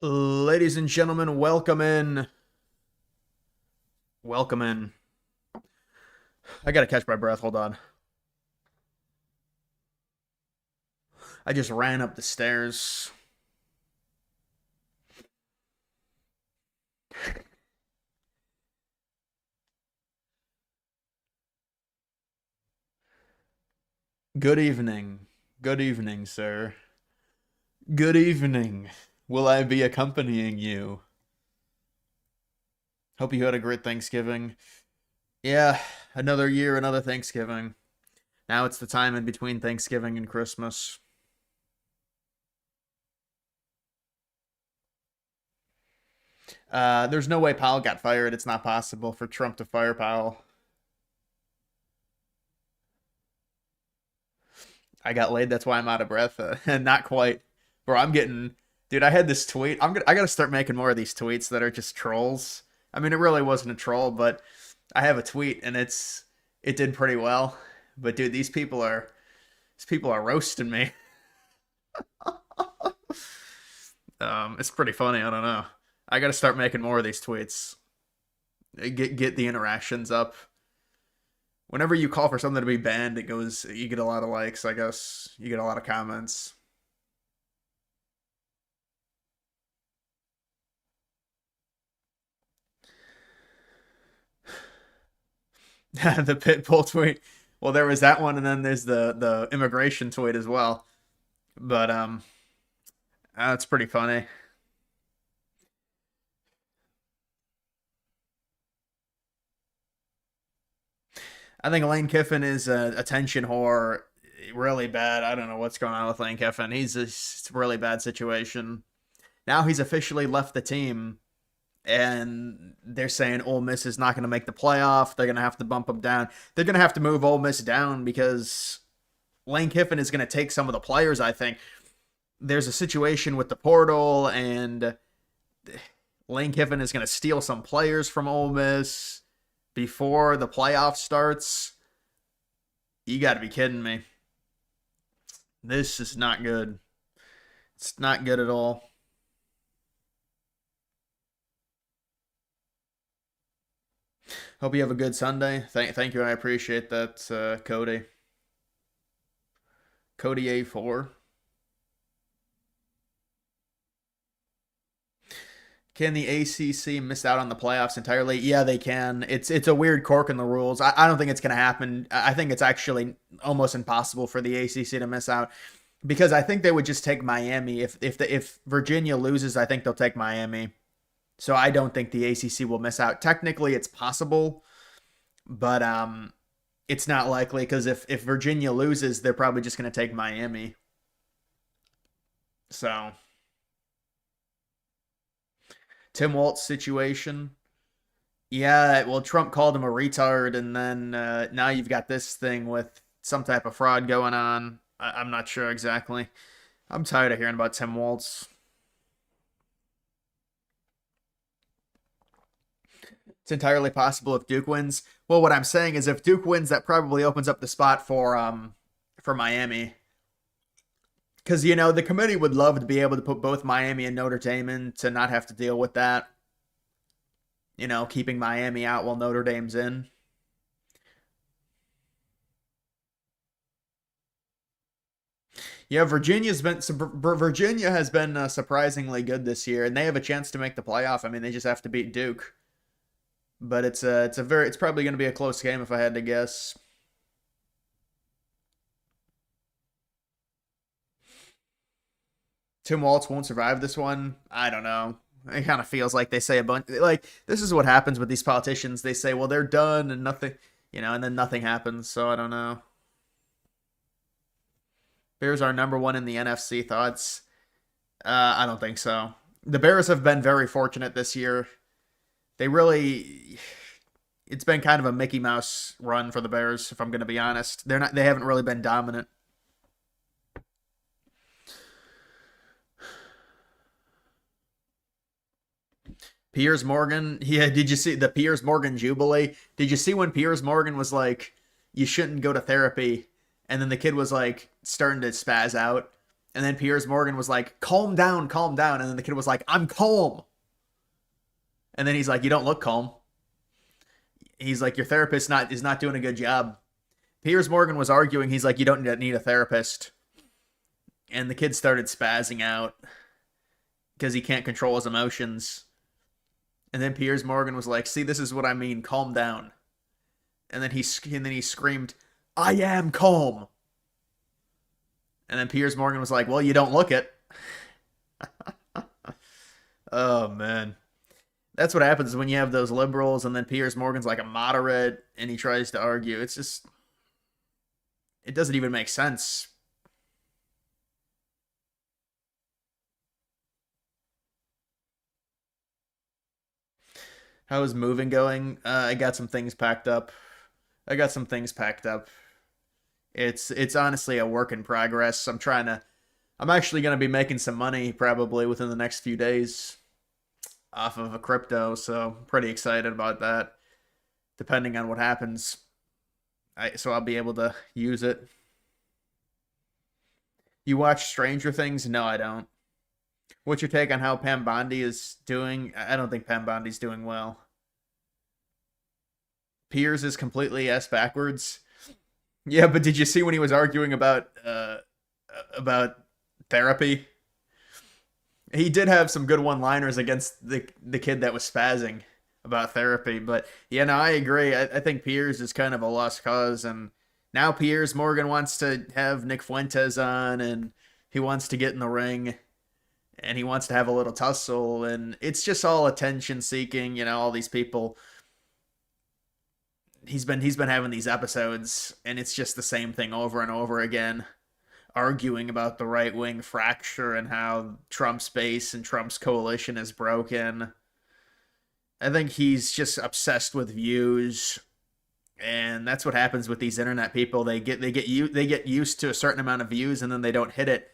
Ladies and gentlemen, welcome in. Welcome in. I gotta catch my breath. Hold on. I just ran up the stairs. Good evening. Good evening, sir. Good evening. Will I be accompanying you? Hope you had a great Thanksgiving. Yeah, another year, another Thanksgiving. Now it's the time in between Thanksgiving and Christmas. There's no way Powell got fired. It's not possible for Trump to fire Powell. I got laid. That's why I'm out of breath. And not quite. Bro, I'm getting. Dude, I had this tweet. I gotta start making more of these tweets that are just trolls. I mean, it really wasn't a troll, but I have a tweet and it did pretty well. But dude, these people are roasting me. It's pretty funny. I don't know. I gotta start making more of these tweets. Get the interactions up. Whenever you call for something to be banned, it goes. You get a lot of likes. I guess you get a lot of comments. The Pitbull tweet. Well, there was that one, and then there's the immigration tweet as well. But it's pretty funny. I think Lane Kiffin is a attention whore, really bad. I don't know what's going on with Lane Kiffin. It's a really bad situation. Now he's officially left the team, and they're saying Ole Miss is not going to make the playoff. They're going to have to bump them down. They're going to have to move Ole Miss down because Lane Kiffin is going to take some of the players. I think there's a situation with the portal, and Lane Kiffin is going to steal some players from Ole Miss before the playoff starts. You got to be kidding me. This is not good. It's not good at all. Hope you have a good Sunday. Thank you. I appreciate that, Cody. Cody A4. Can the ACC miss out on the playoffs entirely? Yeah, they can. It's a weird quirk in the rules. I don't think it's going to happen. I think it's actually almost impossible for the ACC to miss out because I think they would just take Miami. If Virginia loses, I think they'll take Miami. So I don't think the ACC will miss out. Technically, it's possible, but it's not likely because if Virginia loses, they're probably just going to take Miami. So Tim Walt's situation. Yeah, well, Trump called him a retard, and then now you've got this thing with some type of fraud going on. I'm not sure exactly. I'm tired of hearing about Tim Waltz. It's entirely possible if Duke wins. Well, what I'm saying is if Duke wins, that probably opens up the spot for Miami. Because, the committee would love to be able to put both Miami and Notre Dame in to not have to deal with that. Keeping Miami out while Notre Dame's in. Yeah, Virginia has been surprisingly good this year, and they have a chance to make the playoff. I mean, they just have to beat Duke. But it's probably going to be a close game if I had to guess. Tim Waltz won't survive this one. I don't know. It kind of feels like they say a bunch like this is what happens with these politicians. They say, "Well, they're done," and nothing, and then nothing happens. So I don't know. Bears are number one in the NFC. Thoughts? I don't think so. The Bears have been very fortunate this year. They really, it's been kind of a Mickey Mouse run for the Bears. If I'm going to be honest, they haven't really been dominant. Piers Morgan, yeah. Did you see the Piers Morgan jubilee? Did you see when Piers Morgan was like, "You shouldn't go to therapy," and then the kid was like starting to spaz out, And then Piers Morgan was like, calm down, calm down. And then the kid was like, I'm calm. And then he's like, you don't look calm. He's like, your therapist is not doing a good job. Piers Morgan was arguing. He's like, you don't need a therapist. And the kid started spazzing out because he can't control his emotions. And then Piers Morgan was like, see, this is what I mean. Calm down. And then he screamed, I am calm. And then Piers Morgan was like, well, you don't look it. Oh, man. That's what happens when you have those liberals, and then Piers Morgan's like a moderate, and he tries to argue. It's just, it doesn't even make sense. How is moving going? I got some things packed up. I got some things packed up. It's honestly a work in progress. I'm actually gonna be making some money probably within the next few days off of a crypto, so pretty excited about that. Depending on what happens, so I'll be able to use it. You watch Stranger Things? No, I don't. What's your take on how Pam Bondi is doing? I don't think Pam Bondi's doing well. Piers is completely s backwards. Yeah, but did you see when he was arguing about therapy? He did have some good one-liners against the kid that was spazzing about therapy, but yeah, no, I agree. I think Piers is kind of a lost cause, and now Piers Morgan wants to have Nick Fuentes on, and he wants to get in the ring, and he wants to have a little tussle, and it's just all attention seeking. All these people. He's been having these episodes, and it's just the same thing over and over again, arguing about the right wing fracture and how Trump's base and Trump's coalition is broken. I think he's just obsessed with views, and that's what happens with these internet people. They get used to a certain amount of views, and then they don't hit it,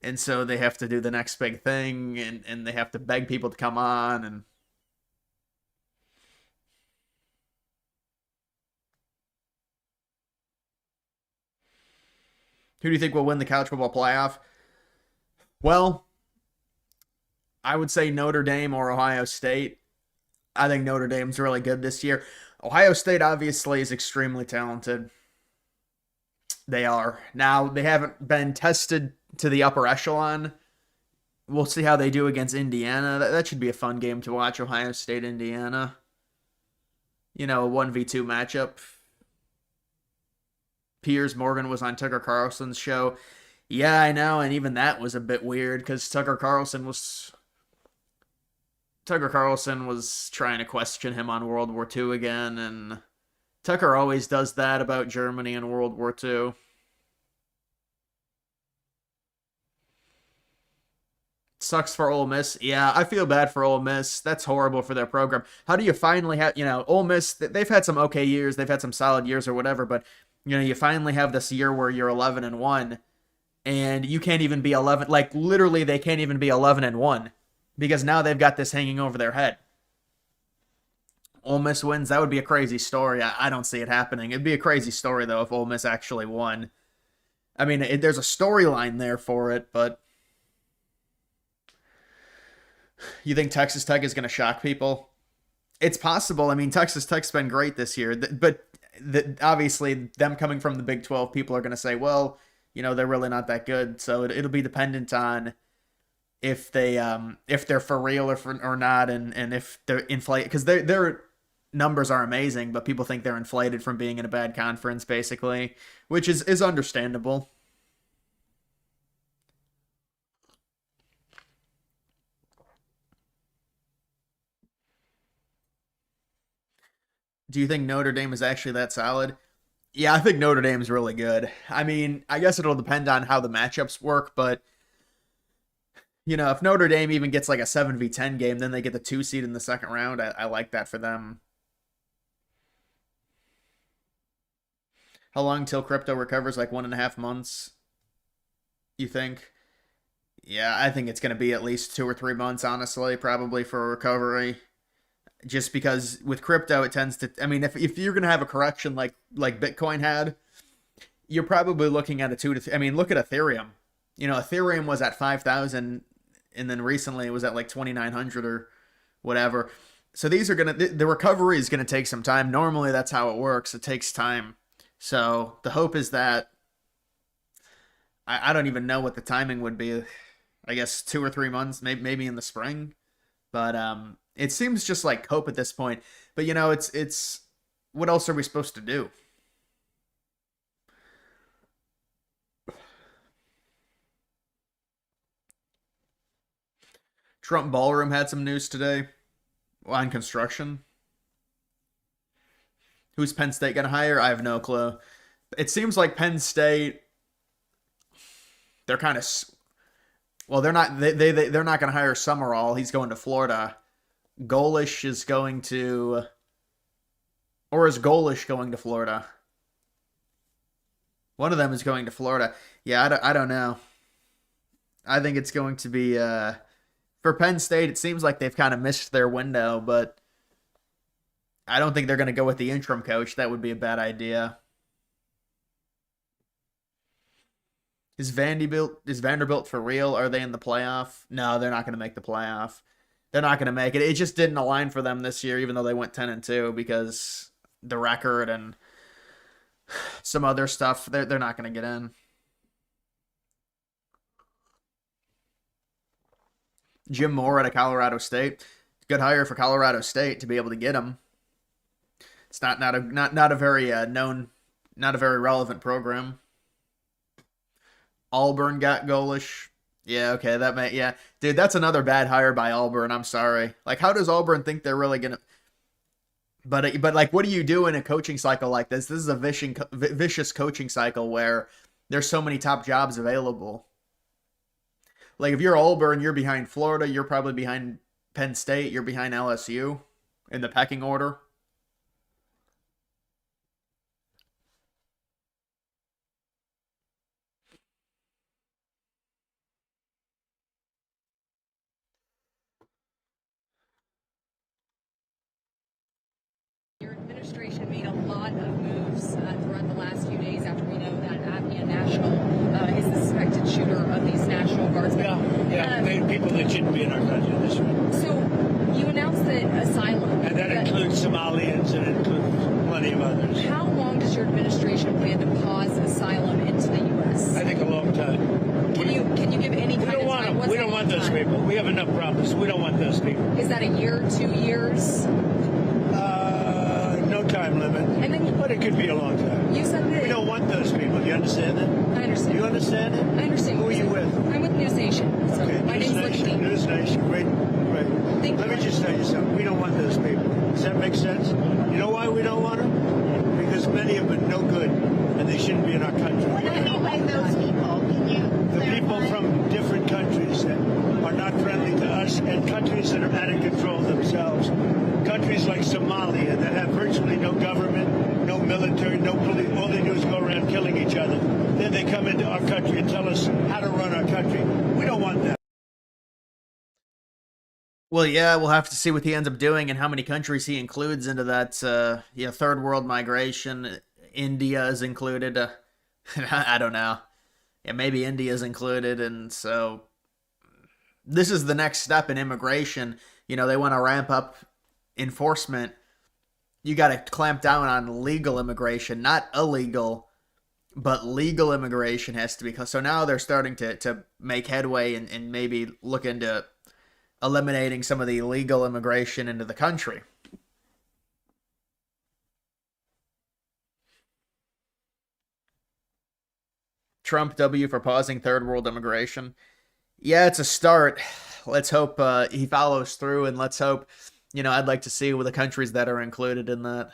and so they have to do the next big thing, and they have to beg people to come on. And who do you think will win the college football playoff? Well, I would say Notre Dame or Ohio State. I think Notre Dame's really good this year. Ohio State obviously is extremely talented. They are. Now, they haven't been tested to the upper echelon. We'll see how they do against Indiana. That should be a fun game to watch, Ohio State, Indiana. A 1v2 matchup. Piers Morgan was on Tucker Carlson's show. Yeah, I know, and even that was a bit weird because Tucker Carlson was trying to question him on World War II again, and Tucker always does that about Germany and World War II. Sucks for Ole Miss. Yeah, I feel bad for Ole Miss. That's horrible for their program. How do you finally have, Ole Miss, they've had some okay years, they've had some solid years or whatever, but you finally have this year where you're 11-1 and you can't even be 11, like literally they can't even be 11-1 because now they've got this hanging over their head. Ole Miss wins, that would be a crazy story. I don't see it happening. It'd be a crazy story though if Ole Miss actually won. I mean, there's a storyline there for it, but you think Texas Tech is going to shock people? It's possible. I mean, Texas Tech's been great this year, but obviously them coming from the Big 12, people are going to say, well, they're really not that good. So it'll be dependent on if they're for real or not, and if they're inflated, because their numbers are amazing, but people think they're inflated from being in a bad conference, basically, which is understandable. Do you think Notre Dame is actually that solid? Yeah, I think Notre Dame's really good. I mean, I guess it'll depend on how the matchups work, but if Notre Dame even gets like a 7v10 game, then they get the 2 seed in the second round. I like that for them. How long till crypto recovers? Like 1.5 months, you think? Yeah, I think it's going to be at least 2 or 3 months, honestly, probably for a recovery. Just because with crypto, it tends to, I mean, if you're going to have a correction like Bitcoin had, you're probably looking at a I mean, look at Ethereum. Ethereum was at 5,000, and then recently it was at like 2,900 or whatever. So these are the recovery is gonna take some time. Normally that's how it works. It takes time. So the hope is that I don't even know what the timing would be. I guess 2 or 3 months, maybe in the spring. But it seems just like hope at this point. But it's what else are we supposed to do? Trump Ballroom had some news today on construction. Who's Penn State gonna hire? I have no clue. It seems like Penn State, they're kind of, well, they're not they're not gonna hire Summerall. He's going to Florida. Golish is going to, or is Golish going to Florida? One of them is going to Florida. Yeah, I don't know. I think it's going to be for Penn State. It seems like they've kind of missed their window, but I don't think they're going to go with the interim coach. That would be a bad idea. Is Vanderbilt for real? Are they in the playoff? No, they're not going to make the playoff. They're not going to make it. It just didn't align for them this year, even though they went 10-2 because the record and some other stuff. They're not going to get in. Jim Moore at Colorado State. Good hire for Colorado State to be able to get him. It's not a very known, not a very relevant program. Auburn got Golish. Yeah, okay, yeah, dude, that's another bad hire by Auburn. I'm sorry. Like, how does Auburn think they're really gonna? But like, what do you do in a coaching cycle like this? This is a vicious coaching cycle where there's so many top jobs available. Like, if you're Auburn, you're behind Florida. You're probably behind Penn State. You're behind LSU in the pecking order. Your administration made a lot of moves throughout the last few days after we know that Afghan national is the suspected shooter of these National Guardsmen. Yeah, people that shouldn't be in our country. This one. So you announced that asylum. And that includes Somalians and it includes plenty of others. How long does your administration plan to pause asylum into the U.S.? I think a long time. Can you give any kind of time? We don't want those people. We have enough problems. We don't want those people. Is that a year, 2 years? No time limit. And then but it could be a long time. You said that we don't want those people. Do you understand that? I understand. You understand it? I understand. Who are you with? I'm with News Nation. So okay, my News name's Nation. Lindsay. News Nation. Great. Let me just tell you something. We don't want those people. Does that make sense? You know why we don't want them? Because many of them are no good, and they shouldn't be in our country. What do you mean by those people? Can you The clarify? people from different countries that are not friendly to us and countries that are out of control themselves. Countries like Somalia that have virtually no government, no military, no police. All they do is go around killing each other. Then they come into our country and tell us how to run our country. We don't want that. Well, yeah, we'll have to see what he ends up doing and how many countries he includes into that third world migration. India is included. I don't know. Yeah, maybe India is included, and so this is the next step in immigration. They want to ramp up enforcement. You got to clamp down on legal immigration, not illegal, but legal immigration has to be. So now they're starting to make headway and maybe look into eliminating some of the illegal immigration into the country. Trump W for pausing third world immigration. Yeah, it's a start. Let's hope he follows through, and let's hope, I'd like to see the countries that are included in that.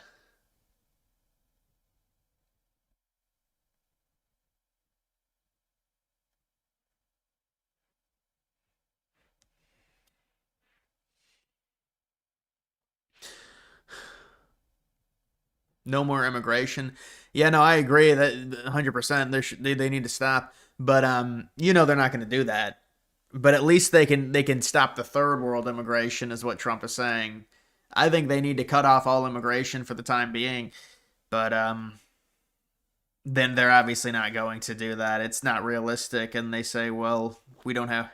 No more immigration. Yeah, no, I agree that 100%. They need to stop, but they're not going to do that. But at least they can stop the third world immigration, is what Trump is saying. I think they need to cut off all immigration for the time being, but then they're obviously not going to do that. It's not realistic. And they say, well, we don't have,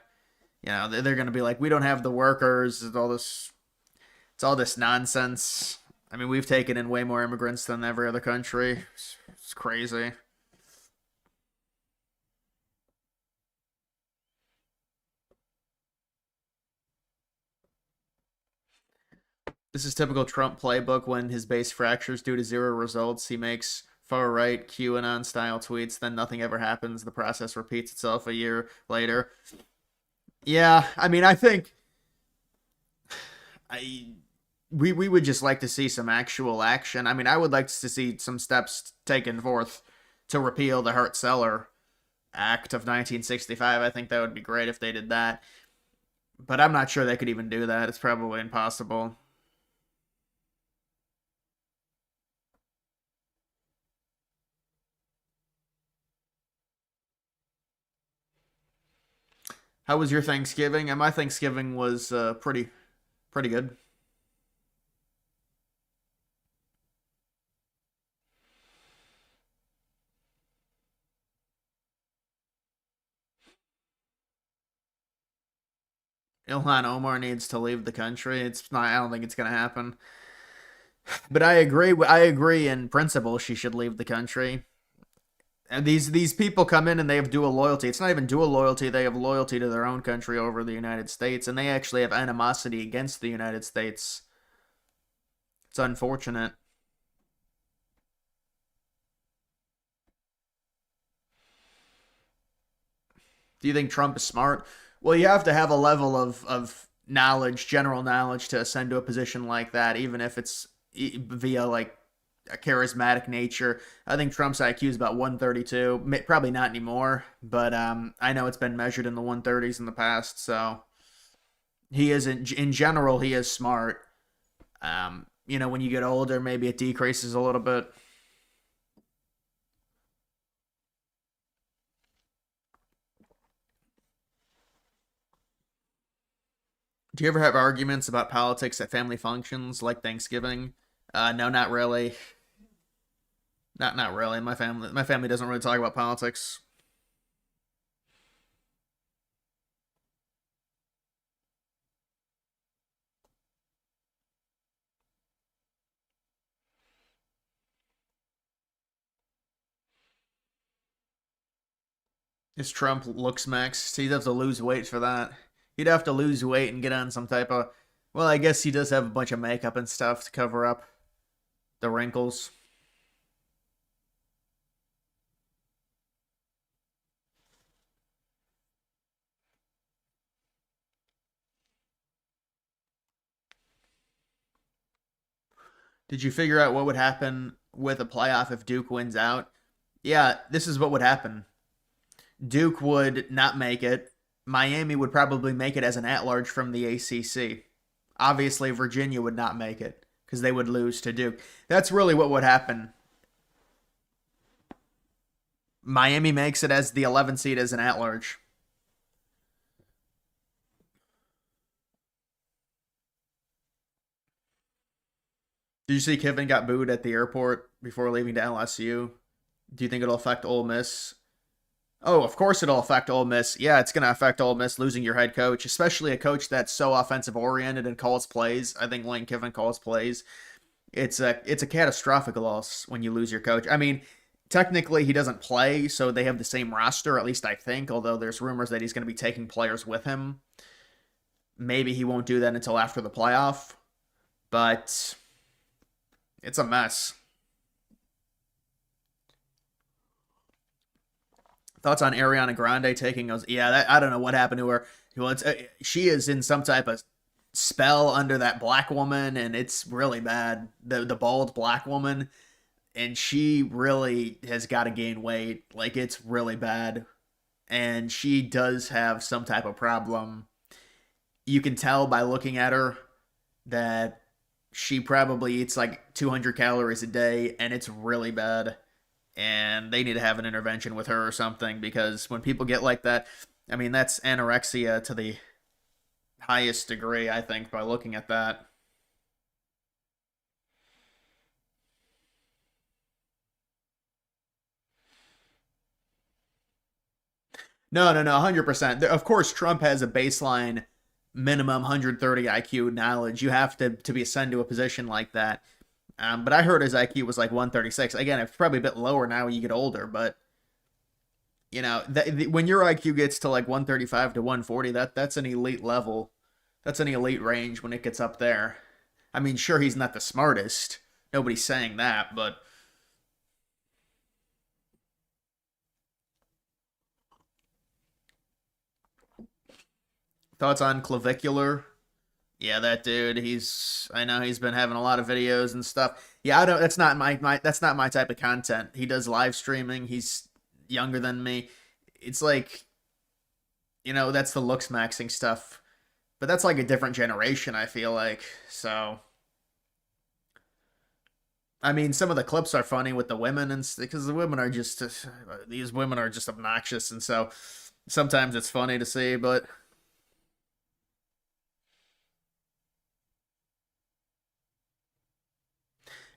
they're going to be like, we don't have the workers, it's all this nonsense. I mean, we've taken in way more immigrants than every other country. It's crazy. This is typical Trump playbook. When his base fractures due to zero results, he makes far right QAnon style tweets, then nothing ever happens. The process repeats itself a year later. Yeah, I mean, I think we would just like to see some actual action. I mean, I would like to see some steps taken forth to repeal the Hart-Celler Act of 1965. I think that would be great if they did that. But I'm not sure they could even do that. It's probably impossible. How was your Thanksgiving? And my Thanksgiving was pretty good. Ilhan Omar needs to leave the country. It's not. I don't think it's gonna happen. But I agree. I agree in principle. She should leave the country. And these people come in and they have dual loyalty. It's not even dual loyalty. They have loyalty to their own country over the United States, and they actually have animosity against the United States. It's unfortunate. Do you think Trump is smart? Well, you have to have a level of knowledge, general knowledge, to ascend to a position like that, even if it's via like a charismatic nature. I think Trump's IQ is about 132. Probably not anymore, but I know it's been measured in the 130s in the past. So he is in general, he is smart. When you get older, maybe it decreases a little bit. Do you ever have arguments about politics at family functions like Thanksgiving? No, not really. Not really. My family doesn't really talk about politics. Is Trump looks max? He'd have to lose weight for that. He'd have to lose weight and get on some type of. Well, I guess he does have a bunch of makeup and stuff to cover up the wrinkles. Did you figure out what would happen with a playoff if Duke wins out? Yeah, this is what would happen. Duke would not make it. Miami would probably make it as an at-large from the ACC. Obviously, Virginia would not make it because they would lose to Duke. That's really what would happen. Miami makes it as the 11th seed as an at-large. Did you see Kevin got booed at the airport before leaving to LSU? Do you think it'll affect Ole Miss? Oh, of course it'll affect Ole Miss. Yeah, it's going to affect Ole Miss losing your head coach, especially a coach that's so offensive oriented and calls plays. I think Lane Kiffin calls plays. It's a catastrophic loss when you lose your coach. I mean, technically he doesn't play, so they have the same roster, at least I think, although there's rumors that he's going to be taking players with him. Maybe he won't do that until after the playoff, but it's a mess. Thoughts on Ariana Grande taking those? Yeah, I don't know what happened to her. Well, she is in some type of spell under that black woman, and it's really bad. The bald black woman, and she really has got to gain weight. Like, it's really bad, and she does have some type of problem. You can tell by looking at her that she probably eats like 200 calories a day, and it's really bad. And they need to have an intervention with her or something, because when people get like that, I mean, that's anorexia to the highest degree, I think, by looking at that. No, no, no, 100%. Of course, Trump has a baseline minimum 130 IQ knowledge. You have to be assigned to a position like that. But I heard his IQ was like 136. Again, it's probably a bit lower now when you get older, but when your IQ gets to like 135 to 140, that's an elite level. That's an elite range when it gets up there. I mean, sure, he's not the smartest. Nobody's saying that, but thoughts on Clavicular? Yeah, that dude. I know he's been having a lot of videos and stuff. Yeah, I don't. That's not that's not my type of content. He does live streaming. He's younger than me. It's like, that's the looks maxing stuff. But that's like a different generation, I feel like. So, I mean, some of the clips are funny with the women, and because the women are just these women are just obnoxious, and so sometimes it's funny to see. But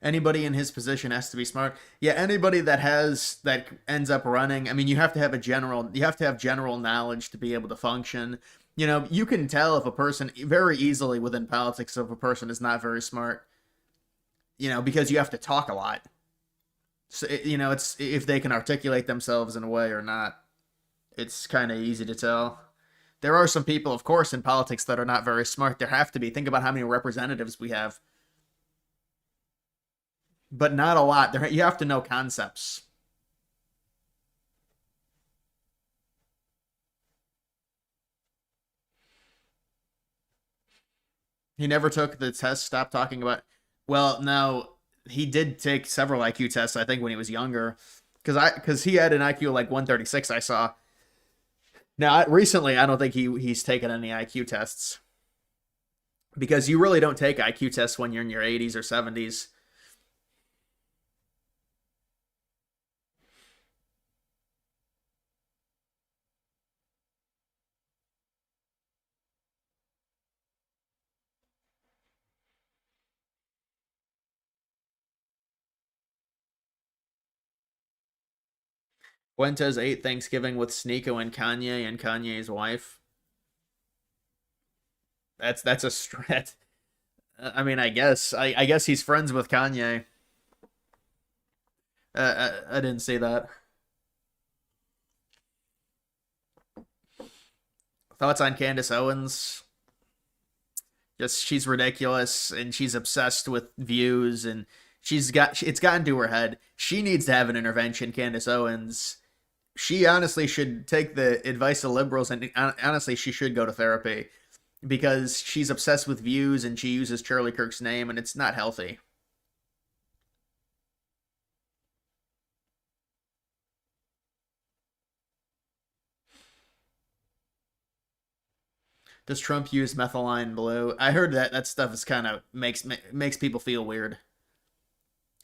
anybody in his position has to be smart. Yeah, anybody that ends up running. I mean, you have to have general knowledge to be able to function. You can tell if a person very easily within politics if a person is not very smart. Because you have to talk a lot. So it's if they can articulate themselves in a way or not. It's kind of easy to tell. There are some people, of course, in politics that are not very smart. There have to be. Think about how many representatives we have, but not a lot. You have to know concepts. He never took the test. Stop talking about. Well, no, he did take several IQ tests. I think when he was younger, because he had an IQ like 136. I saw. Now, recently, I don't think he's taken any IQ tests because you really don't take IQ tests when you're in your 80s or 70s. Fuentes ate Thanksgiving with Sneeko and Kanye's wife. That's a stretch. I mean, I guess he's friends with Kanye. I didn't see that. Thoughts on Candace Owens? Just she's ridiculous and she's obsessed with views and it's gotten to her head. She needs to have an intervention, Candace Owens. She honestly should take the advice of liberals and honestly she should go to therapy because she's obsessed with views and she uses Charlie Kirk's name and it's not healthy. Does Trump use methylene blue? I heard that stuff is kind of makes people feel weird.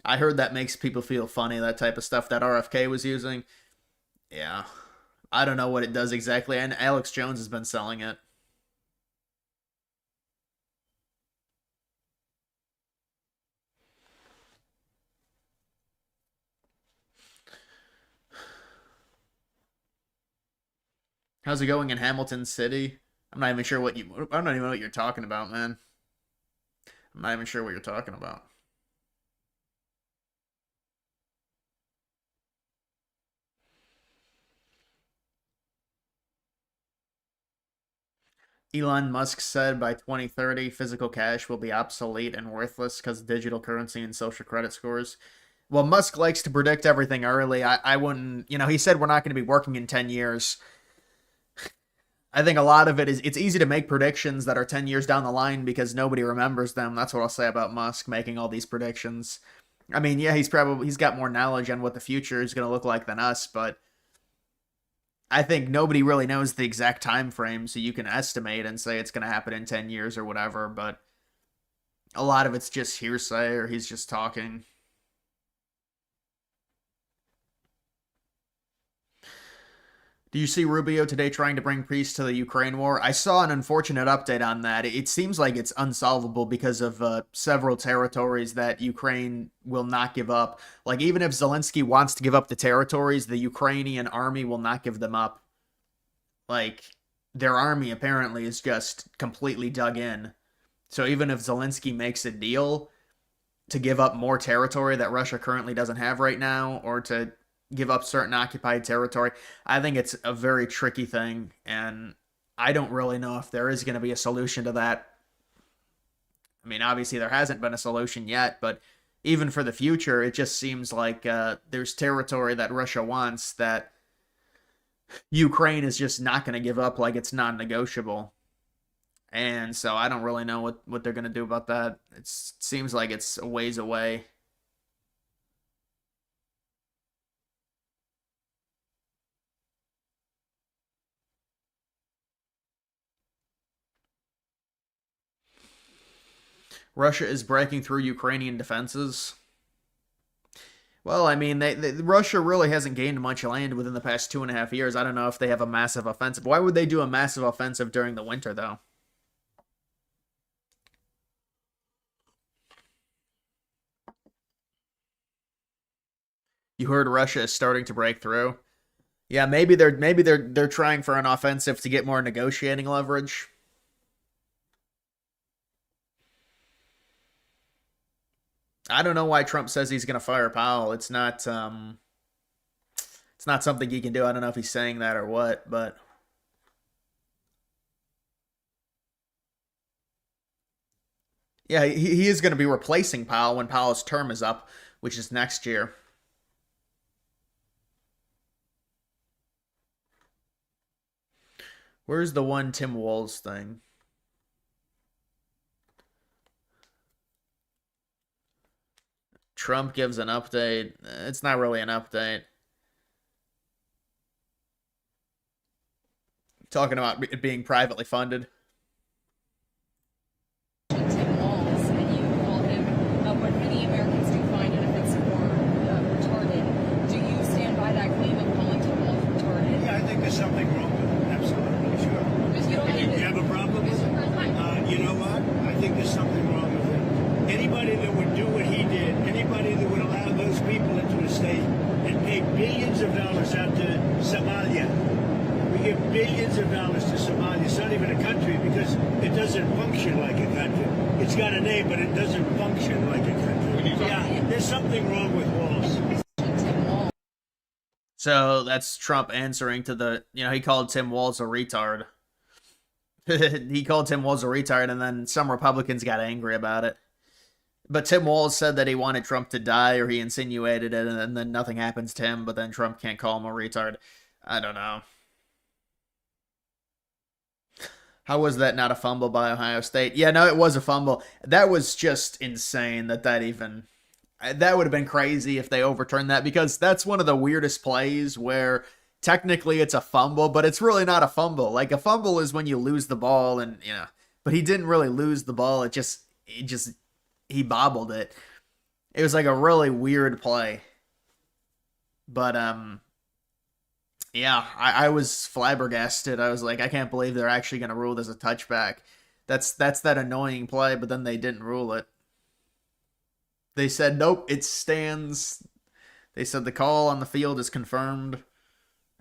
I heard that makes people feel funny, that type of stuff that RFK was using. Yeah. I don't know what it does exactly, and Alex Jones has been selling it. How's it going in Hamilton City? I'm not even know what you're talking about, man. I'm not even sure what you're talking about. Elon Musk said by 2030, physical cash will be obsolete and worthless because of digital currency and social credit scores. Well, Musk likes to predict everything early. I wouldn't, he said we're not going to be working in 10 years. I think a lot of it is it's easy to make predictions that are 10 years down the line because nobody remembers them. That's what I'll say about Musk making all these predictions. I mean, yeah, he's got more knowledge on what the future is going to look like than us, but I think nobody really knows the exact time frame, so you can estimate and say it's going to happen in 10 years or whatever, but a lot of it's just hearsay or he's just talking. Do you see Rubio today trying to bring peace to the Ukraine war? I saw an unfortunate update on that. It seems like it's unsolvable because of several territories that Ukraine will not give up. Like, even if Zelensky wants to give up the territories, the Ukrainian army will not give them up. Like, their army apparently is just completely dug in. So even if Zelensky makes a deal to give up more territory that Russia currently doesn't have right now, or to give up certain occupied territory, I think it's a very tricky thing, and I don't really know if there is going to be a solution to that. I mean, obviously there hasn't been a solution yet, but even for the future, it just seems like there's territory that Russia wants that Ukraine is just not going to give up, like it's non-negotiable. And so I don't really know what they're going to do about that. It seems like it's a ways away. Russia is breaking through Ukrainian defenses. Well, I mean, Russia really hasn't gained much land within the past 2.5 years. I don't know if they have a massive offensive. Why would they do a massive offensive during the winter, though? You heard Russia is starting to break through. Yeah, maybe they're trying for an offensive to get more negotiating leverage. I don't know why Trump says he's going to fire Powell. It's not something he can do. I don't know if he's saying that or what, but yeah, he is going to be replacing Powell when Powell's term is up, which is next year. Where's the one Tim Walz thing? Trump gives an update. It's not really an update. Talking about it being privately funded. Tim Walz, and you call him what many Americans do find inoffensive or retarded. Do you stand by that claim of calling Tim Walz retarded? Yeah, I think there's something wrong with it. Absolutely, sure. Because you don't You have a problem with it? You know what? I think there's something wrong with it. Anybody that would do what he did, anybody that would allow those people into a state and pay billions of dollars out to Somalia. We give billions of dollars to Somalia. It's not even a country because it doesn't function like a country. It's got a name, but it doesn't function like a country. Yeah, there's something wrong with Walz. Tim Walz. So that's Trump answering to he called Tim Walz a retard. He called Tim Walz a retard, and then some Republicans got angry about it. But Tim Walz said that he wanted Trump to die, or he insinuated it, and then nothing happens to him, but then Trump can't call him a retard. I don't know. How was that not a fumble by Ohio State? Yeah, no, it was a fumble. That was just insane that even... That would have been crazy if they overturned that, because that's one of the weirdest plays where technically it's a fumble, but it's really not a fumble. Like, a fumble is when you lose the ball, and, but he didn't really lose the ball. He bobbled it. It was like a really weird play. But, yeah, I was flabbergasted. I was like, I can't believe they're actually going to rule this a touchback. That's that annoying play, but then they didn't rule it. They said, nope, it stands. They said the call on the field is confirmed.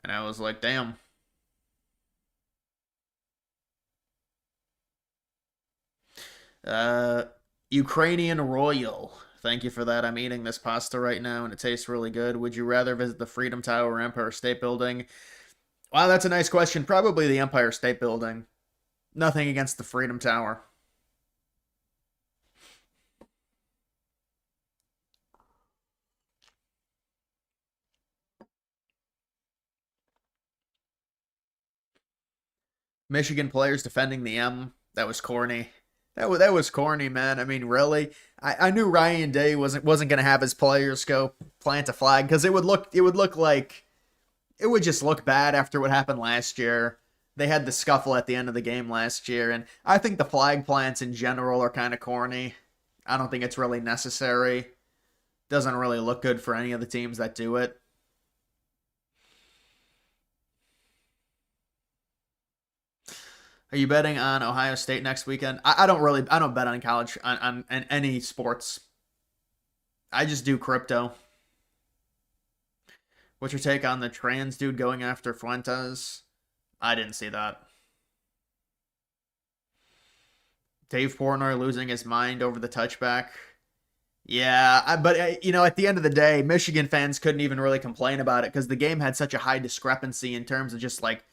And I was like, damn. Ukrainian Royal. Thank you for that. I'm eating this pasta right now, and it tastes really good. Would you rather visit the Freedom Tower or Empire State Building? Wow, that's a nice question. Probably the Empire State Building. Nothing against the Freedom Tower. Michigan players defending the M. That was corny. That was corny, man. I mean, really? I knew Ryan Day wasn't gonna have his players go plant a flag, because it would look like it would just look bad after what happened last year. They had the scuffle at the end of the game last year, and I think the flag plants in general are kind of corny. I don't think it's really necessary. Doesn't really look good for any of the teams that do it. Are you betting on Ohio State next weekend? I don't bet on college, on any sports. I just do crypto. What's your take on the trans dude going after Fuentes? I didn't see that. Dave Portnoy losing his mind over the touchback. Yeah, but at the end of the day, Michigan fans couldn't even really complain about it because the game had such a high discrepancy in terms of just like,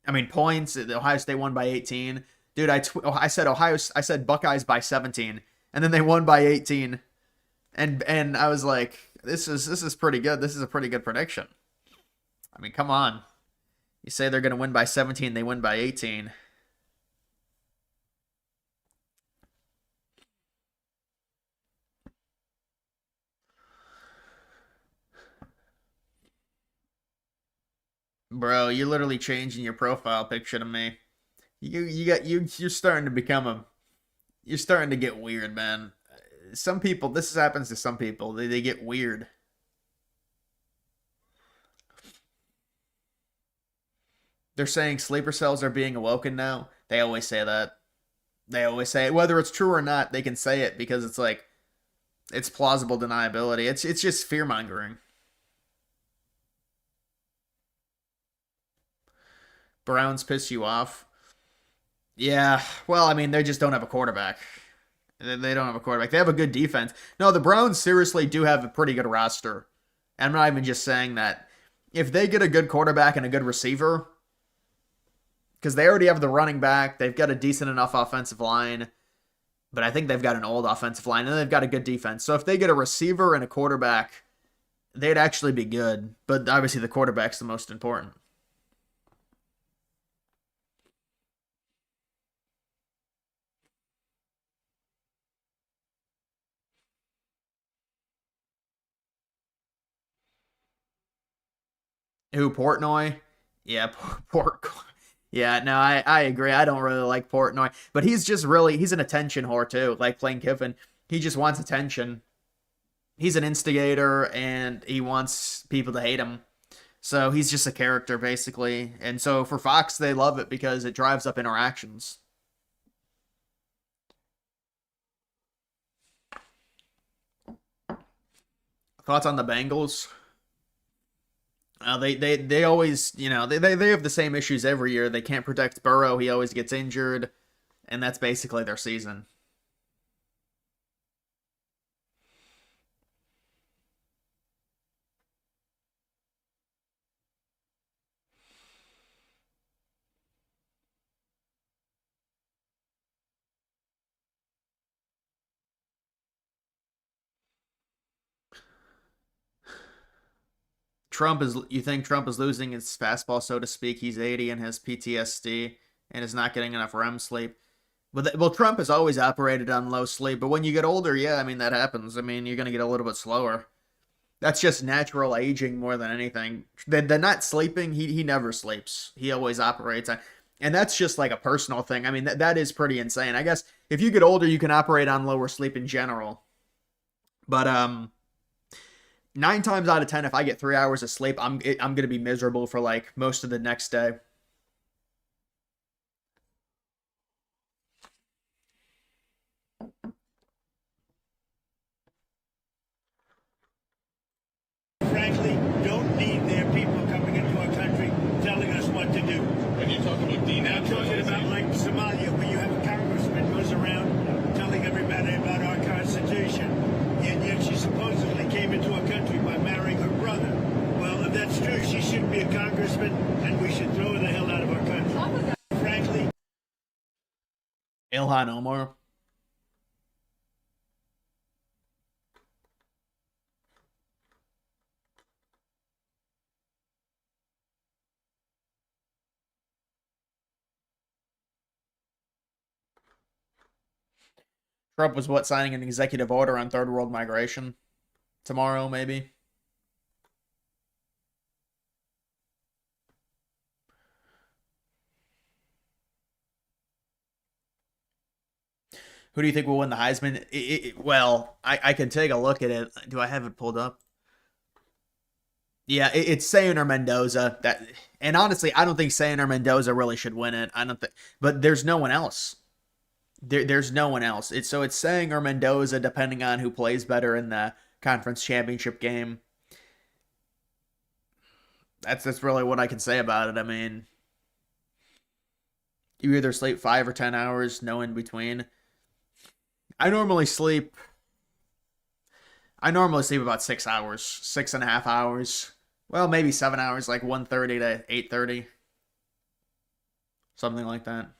I mean, points. Ohio State won by 18. Dude, I said Buckeyes by 17, and then they won by 18, and I was like, this is pretty good. This is a pretty good prediction. I mean, come on. You say they're gonna win by 17, they win by 18. Bro, you're literally changing your profile picture to me. You're starting to you're starting to get weird, man. Some people, this happens to some people. They get weird. They're saying sleeper cells are being awoken now. They always say that. They always say it. Whether it's true or not, they can say it because it's like it's plausible deniability. It's just fear mongering. Browns piss you off. Yeah, well, I mean, they just don't have a quarterback. They don't have a quarterback. They have a good defense. No, the Browns seriously do have a pretty good roster. And I'm not even just saying that. If they get a good quarterback and a good receiver, because they already have the running back, they've got a decent enough offensive line, but I think they've got an old offensive line, and they've got a good defense. So if they get a receiver and a quarterback, they'd actually be good. But obviously the quarterback's the most important. Who, Portnoy? Yeah, Yeah, no, I agree. I don't really like Portnoy, but he's an attention whore too, like Lane Kiffin. He just wants attention. He's an instigator and he wants people to hate him. So he's just a character basically. And so for Fox, they love it because it drives up interactions. Thoughts on the Bengals? They always, they have the same issues every year. They can't protect Burrow. He always gets injured. And that's basically their season. You think Trump is losing his fastball, so to speak? He's 80 and has PTSD and is not getting enough REM sleep. Well, Trump has always operated on low sleep, but when you get older, yeah, I mean, that happens. I mean, you're going to get a little bit slower. That's just natural aging more than anything. The not sleeping, he never sleeps. He always operates on, and that's just like a personal thing. I mean, that is pretty insane. I guess if you get older, you can operate on lower sleep in general. But 9 times out of 10, if I get 3 hours of sleep, I'm gonna be miserable for like most of the next day. Frankly, don't need their people coming into our country telling us what to do. When you talk about I'm talking about like Somalia, where you have a congressman goes around telling everybody about our Constitution, and yet she supposedly came into our country by marrying her brother. Well, if that's true, she shouldn't be a congressman, and we should throw her the hell out of our country. Frankly, Ilhan Omar. Trump was signing an executive order on third world migration tomorrow, maybe. Who do you think will win the Heisman? Well, I can take a look at it. Do I have it pulled up? Yeah, it's Sayan or Mendoza. And honestly, I don't think Sayan or Mendoza really should win it. I don't think, but there's no one else. There's no one else. It's Sayan or Mendoza, depending on who plays better in the conference championship game. That's really what I can say about it. I mean, You either sleep 5 or 10 hours, no in between. I normally sleep about 6 hours, 6.5 hours. Well, maybe 7 hours, like 1:30 to 8:30. Something like that.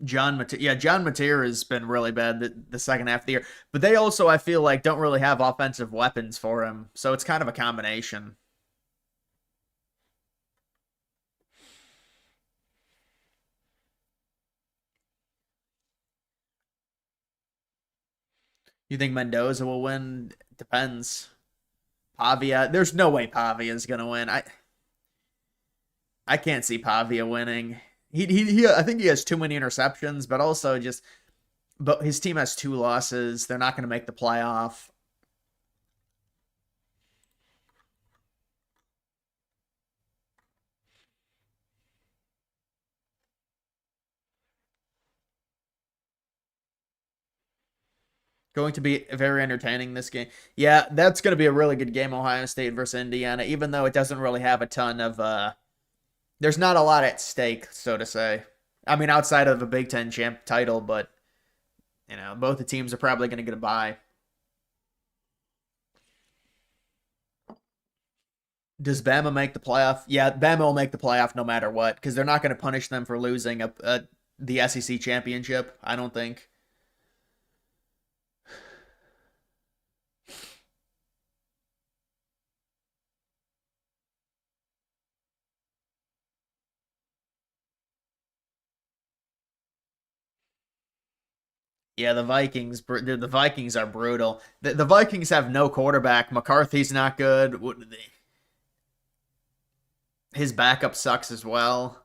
John Mateer has been really bad the second half of the year. But they also, I feel like, don't really have offensive weapons for him. So it's kind of a combination. You think Mendoza will win? Depends. Pavia, there's no way Pavia is gonna win. I can't see Pavia winning. I think he has too many interceptions, but also but his team has 2 losses. They're not gonna make the playoff. Going to be very entertaining, this game. Yeah, that's going to be a really good game, Ohio State versus Indiana, even though it doesn't really have a ton of there's not a lot at stake, so to say. I mean, outside of a Big Ten champ title, but both the teams are probably going to get a bye. Does Bama make the playoff? Yeah, Bama will make the playoff no matter what, because they're not going to punish them for losing the SEC championship, I don't think. Yeah, the Vikings are brutal. The Vikings have no quarterback. McCarthy's not good. His backup sucks as well.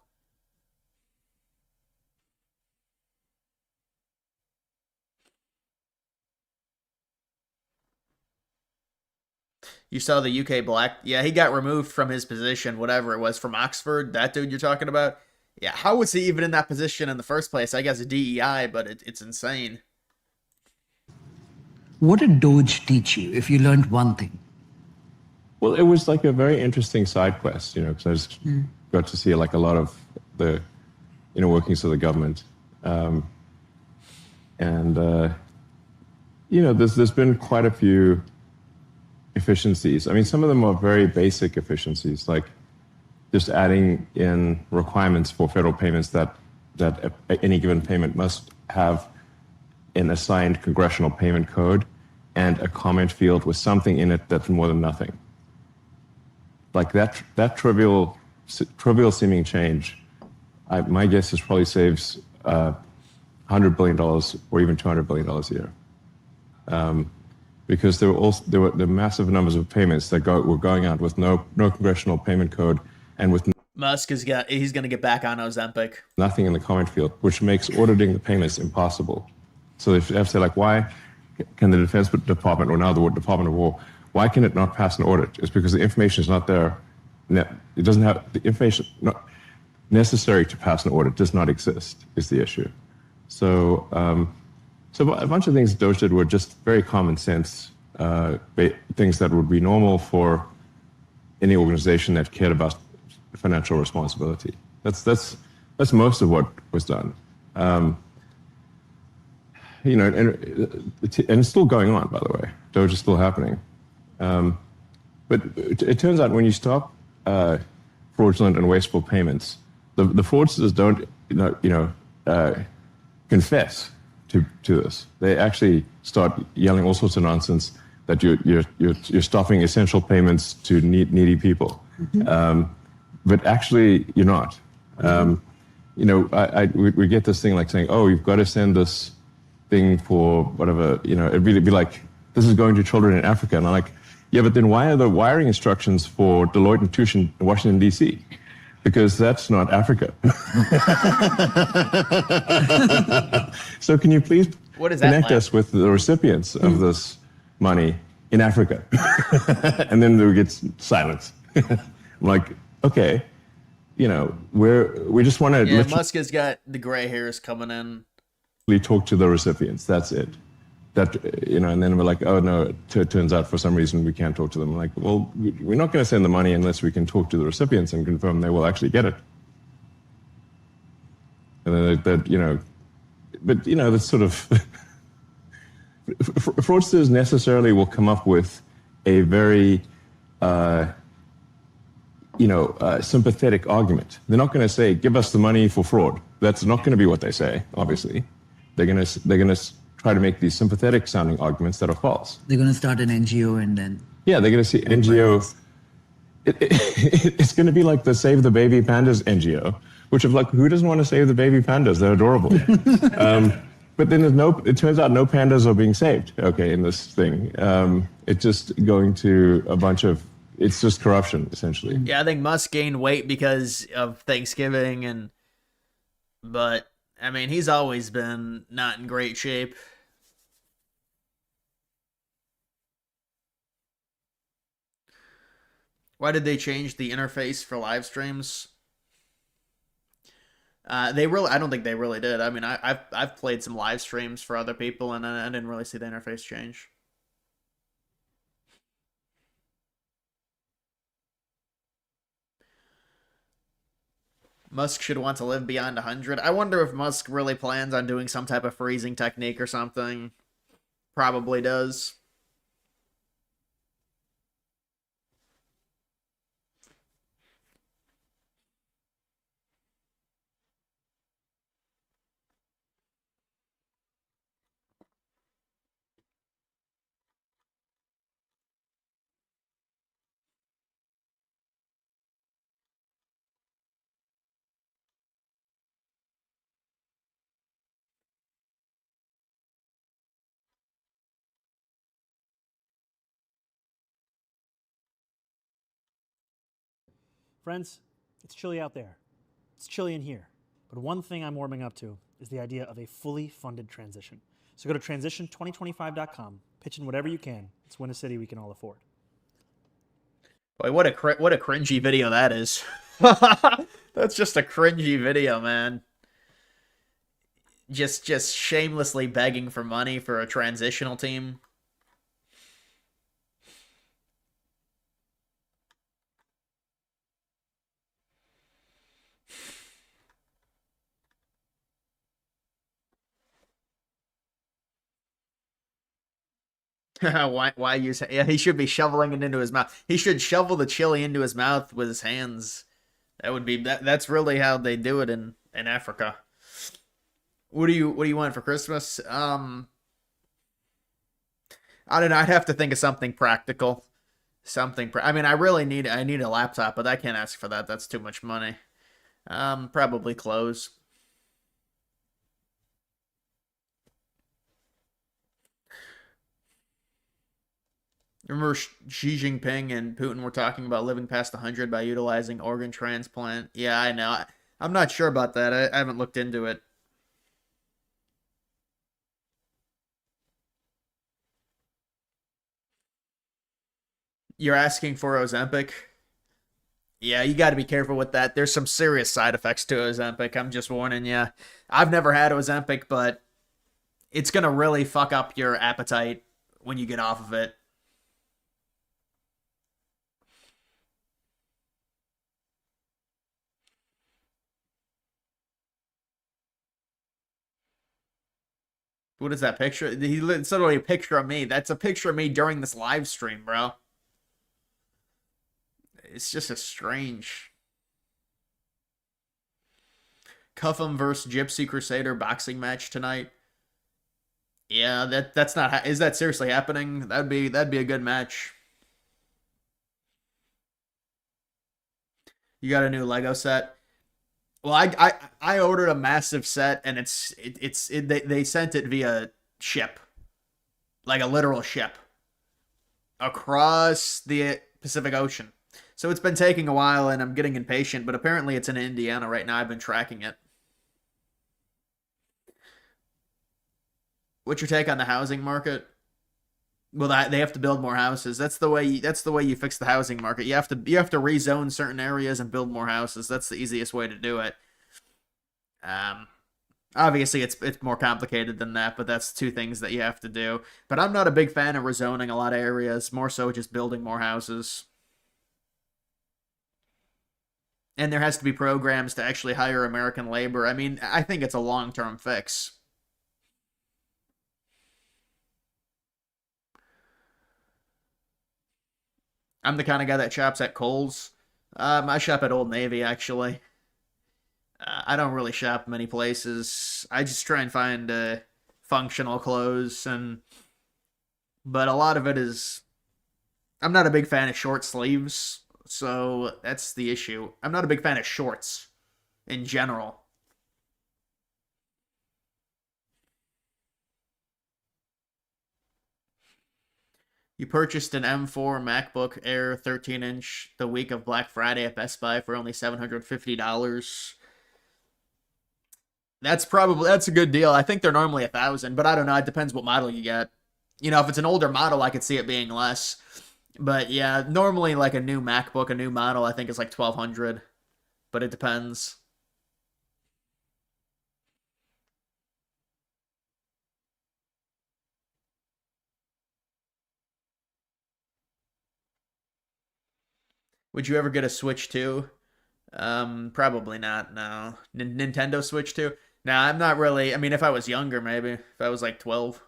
You saw the UK Black. Yeah, he got removed from his position, whatever it was, from Oxford. That dude you're talking about? Yeah, how was he even in that position in the first place? I guess a DEI, but it's insane. What did Doge teach you, if you learned one thing? Well, it was like a very interesting side quest, because I just got to see like a lot of the inner workings of the government. There's been quite a few efficiencies. I mean, some of them are very basic efficiencies, like just adding in requirements for federal payments that any given payment must have an assigned congressional payment code and a comment field with something in it that's more than nothing. Like that trivial seeming change, my guess is probably saves $100 billion or even $200 billion a year. Because there were the massive numbers of payments that were going out with no congressional payment code and with Musk he's going to get back on Ozempic. Nothing in the comment field, which makes auditing the payments impossible. So if you have to say, like, why can the Defense Department, or now the Department of War, why can it not pass an audit? It's because the information is not there. It doesn't have the information not necessary to pass an audit does not exist, is the issue. So a bunch of things Doge did were just very common sense things that would be normal for any organization that cared about financial responsibility. That's most of what was done. And it's still going on, by the way. Doge is still happening. But it turns out when you stop fraudulent and wasteful payments, the fraudsters don't confess to this. They actually start yelling all sorts of nonsense that you're stopping essential payments to needy people. Mm-hmm. But actually, you're not. We get this thing like saying, "Oh, you've got to send this thing for whatever." It'd be like, "This is going to children in Africa," and I'm like, "Yeah, but then why are the wiring instructions for Deloitte and Touche in Washington D.C.? Because that's not Africa." So can you please connect us with the recipients of this money in Africa? And then we get silence. I'm like, okay, we just want to. Yeah, Musk has got the gray hairs coming in. talk to the recipients. That's it. That, and then we're like, oh no, it turns out for some reason we can't talk to them. Like, well, we're not going to send the money unless we can talk to the recipients and confirm they will actually get it. And then but that's sort of fraudsters necessarily will come up with a very sympathetic argument. They're not going to say, give us the money for fraud. That's not going to be what they say, obviously. They're going to try to make these sympathetic sounding arguments that are false. They're going to start an NGO and then... Yeah, they're going to see NGO. It's going to be like the Save the Baby Pandas NGO, which is like, who doesn't want to save the baby pandas? They're adorable. But then it turns out no pandas are being saved, okay, in this thing. It's just going to it's just corruption, essentially. Yeah, I think Musk gained weight because of Thanksgiving, but I mean, he's always been not in great shape. Why did they change the interface for live streams? I don't think they really did. I mean, I've played some live streams for other people, and I didn't really see the interface change. Musk should want to live beyond 100. I wonder if Musk really plans on doing some type of freezing technique or something. Probably does. Friends, it's chilly out there. It's chilly in here. But one thing I'm warming up to is the idea of a fully funded transition. So go to transition2025.com, pitch in whatever you can. Let's win a city we can all afford. Boy, what a cringy video that is. That's just a cringy video, man. Just shamelessly begging for money for a transitional team. Why use? Yeah, he should be shoveling it into his mouth. He should shovel the chili into his mouth with his hands. That would be that's really how they do it in Africa. What do you want for Christmas? I don't know. I'd have to think of something practical. I mean, I need a laptop, but I can't ask for that. That's too much money. Probably clothes. Remember Xi Jinping and Putin were talking about living past 100 by utilizing organ transplant? Yeah, I know. I'm not sure about that. I haven't looked into it. You're asking for Ozempic? Yeah, you got to be careful with that. There's some serious side effects to Ozempic. I'm just warning you. I've never had Ozempic, but it's going to really fuck up your appetite when you get off of it. What is that picture? It's literally a picture of me. That's a picture of me during this live stream, bro. It's just a strange. Cuffham versus Gypsy Crusader boxing match tonight. Yeah, that's not. Is that seriously happening? That'd be a good match. You got a new Lego set? Well, I ordered a massive set, and they sent it via ship, like a literal ship, across the Pacific Ocean. So it's been taking a while, and I'm getting impatient. But apparently, it's in Indiana right now. I've been tracking it. What's your take on the housing market? Well, they have to build more houses. That's the way you fix the housing market. You have to rezone certain areas and build more houses. That's the easiest way to do it. Obviously, it's more complicated than that, but that's two things that you have to do. But I'm not a big fan of rezoning a lot of areas, more so just building more houses. And there has to be programs to actually hire American labor. I mean, I think it's a long-term fix. I'm the kind of guy that shops at Kohl's. I shop at Old Navy, actually. I don't really shop many places. I just try and find functional clothes, but a lot of it is. I'm not a big fan of short sleeves, so that's the issue. I'm not a big fan of shorts in general. You purchased an M4 MacBook Air 13-inch the week of Black Friday at Best Buy for only $750. That's a good deal. I think they're normally 1,000, but I don't know. It depends what model you get. You know, if it's an older model, I could see it being less. But yeah, normally like a new MacBook, a new model, I think is like 1,200, but it depends. Would you ever get a Switch 2? Probably not. No. Nintendo Switch 2? Nah, I'm not really. I mean, if I was younger, maybe. If I was like 12.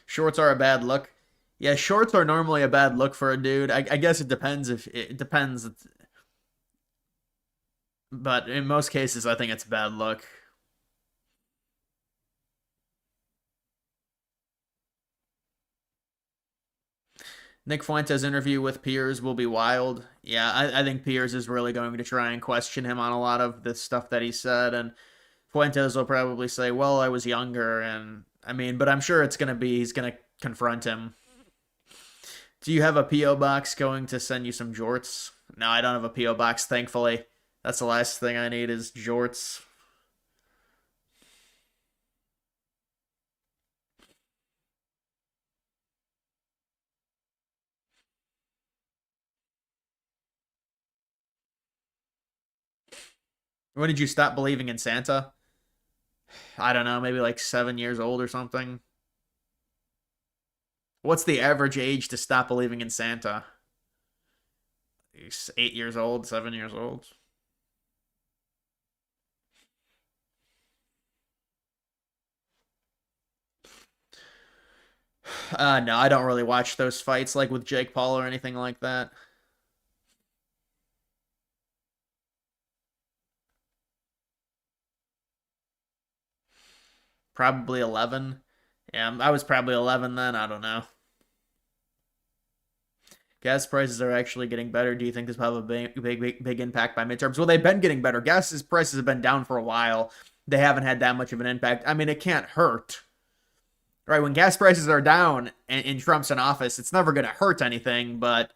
Shorts are a bad look. Yeah, shorts are normally a bad look for a dude. I guess it depends if it depends, but in most cases, I think it's a bad look. Nick Fuentes' interview with Piers will be wild. Yeah, I think Piers is really going to try and question him on a lot of the stuff that he said, and Fuentes will probably say, "Well, I was younger," and I mean, but I'm sure he's gonna confront him. Do you have a PO box going to send you some jorts? No, I don't have a PO box, thankfully. That's the last thing I need is jorts. When did you stop believing in Santa? I don't know, maybe like 7 years old or something. What's the average age to stop believing in Santa? 8 years old, 7 years old. No, I don't really watch those fights like with Jake Paul or anything like that. Probably 11. Yeah, I was probably 11 then. I don't know. Gas prices are actually getting better. Do you think this will have a big impact by midterms? Well, they've been getting better. Gas prices have been down for a while. They haven't had that much of an impact. I mean, it can't hurt. Right, when gas prices are down and Trump's in office, it's never going to hurt anything, but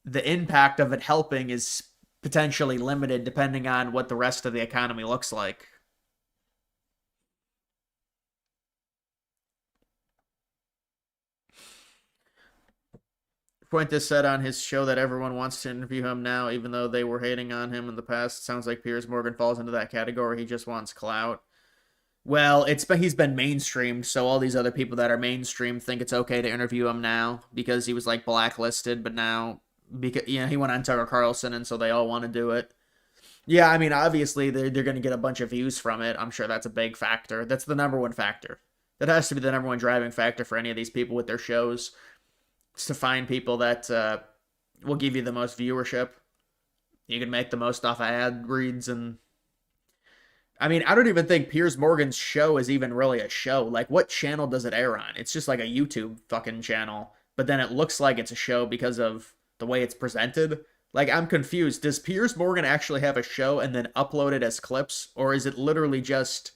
the impact of it helping is potentially limited depending on what the rest of the economy looks like. Fuentes said on his show that everyone wants to interview him now, even though they were hating on him in the past. Sounds like Piers Morgan falls into that category. He just wants clout. Well, he's been mainstreamed, so all these other people that are mainstream think it's okay to interview him now because he was like blacklisted, but now because he went on Tucker Carlson, and so they all want to do it. Yeah, I mean, obviously they're going to get a bunch of views from it. I'm sure that's a big factor. That's the number one factor. That has to be the number one driving factor for any of these people with their shows. It's to find people that will give you the most viewership. You can make the most off of ad reads, and I mean, I don't even think Piers Morgan's show is even really a show. Like, what channel does it air on? It's just like a YouTube fucking channel, but then it looks like it's a show because of the way it's presented. Like, I'm confused. Does Piers Morgan actually have a show and then upload it as clips, or is it literally just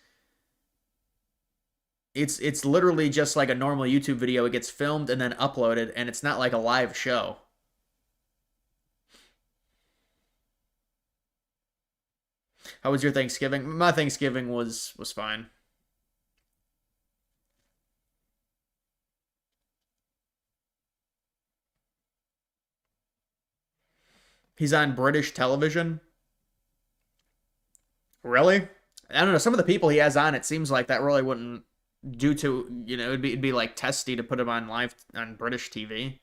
it's literally just like a normal YouTube video. It gets filmed and then uploaded, and it's not like a live show. How was your Thanksgiving? My Thanksgiving was fine. He's on British television. Really? I don't know. Some of the people he has on, it seems like that really wouldn't do to, it'd be like testy to put him on live on British TV.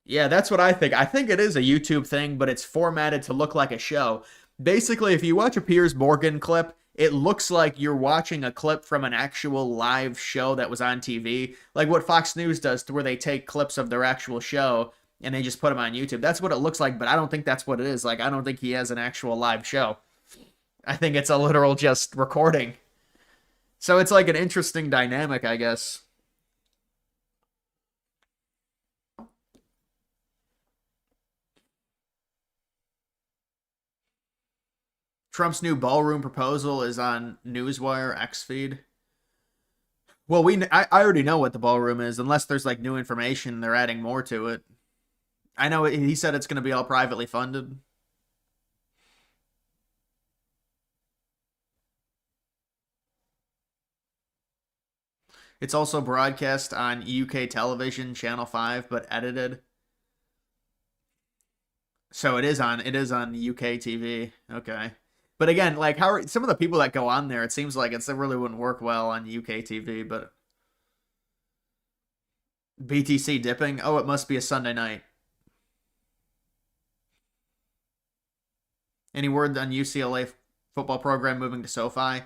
Yeah, that's what I think. I think it is a YouTube thing, but it's formatted to look like a show. Basically, if you watch a Piers Morgan clip, it looks like you're watching a clip from an actual live show that was on TV, like what Fox News does, to where they take clips of their actual show and they just put them on YouTube. That's what it looks like, but I don't think that's what it is. Like, I don't think he has an actual live show. I think it's a literal just recording. So it's like an interesting dynamic, I guess. Trump's new ballroom proposal is on Newswire X feed. Well, I already know what the ballroom is, unless there's like new information. They're adding more to it. I know he said it's going to be all privately funded. It's also broadcast on UK television, Channel 5, but edited. So it is on UK TV. Okay. But again, like, how are some of the people that go on there? It seems like it really wouldn't work well on UK TV, but BTC dipping. Oh, it must be a Sunday night. Any word on UCLA football program moving to SoFi?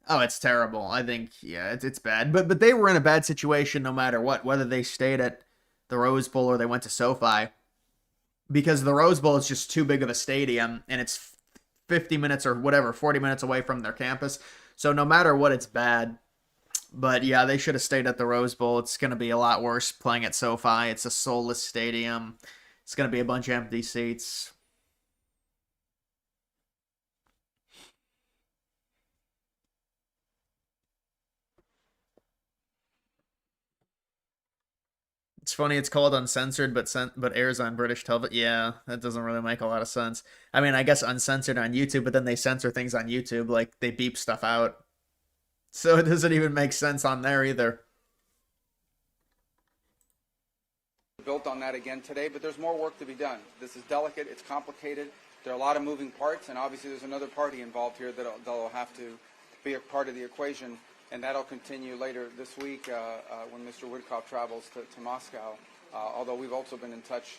Oh, it's terrible. I think, yeah, it's bad. But they were in a bad situation no matter what, whether they stayed at the Rose Bowl or they went to SoFi, because the Rose Bowl is just too big of a stadium, and it's 50 minutes or whatever, 40 minutes away from their campus. So no matter what, it's bad. But yeah, they should have stayed at the Rose Bowl. It's going to be a lot worse playing at SoFi. It's a soulless stadium. It's going to be a bunch of empty seats. It's funny, it's called Uncensored, but airs on British television. Yeah, that doesn't really make a lot of sense. I mean, I guess Uncensored on YouTube, but then they censor things on YouTube, like they beep stuff out. So it doesn't even make sense on there either. Built on that again today, but there's more work to be done. This is delicate, it's complicated, there are a lot of moving parts, and obviously there's another party involved here that'll have to be a part of the equation, and that'll continue later this week when Mr. Woodcock travels to Moscow, although we've also been in touch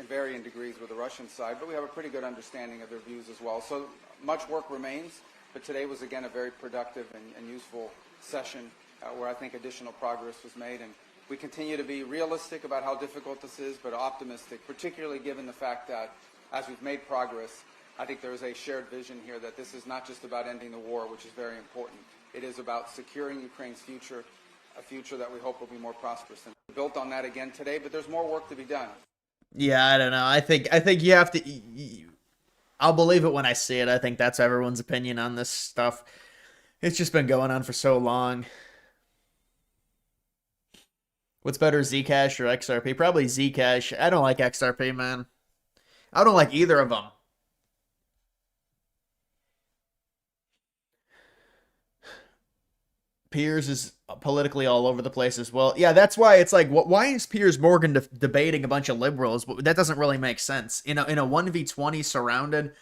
in varying degrees with the Russian side, but we have a pretty good understanding of their views as well. So much work remains, but today was again a very productive and useful session where I think additional progress was made, and we continue to be realistic about how difficult this is, but optimistic, particularly given the fact that as we've made progress, I think there is a shared vision here that this is not just about ending the war, which is very important. It is about securing Ukraine's future, a future that we hope will be more prosperous. And built on that again today, but there's more work to be done. Yeah, I don't know. I think you have to. I'll believe it when I see it. I think that's everyone's opinion on this stuff. It's just been going on for so long. What's better, Zcash or XRP? Probably Zcash. I don't like XRP, man. I don't like either of them. Piers is politically all over the place as well. Yeah, that's why it's like, why is Piers Morgan debating a bunch of liberals? That doesn't really make sense. In a 1v20 surrounded,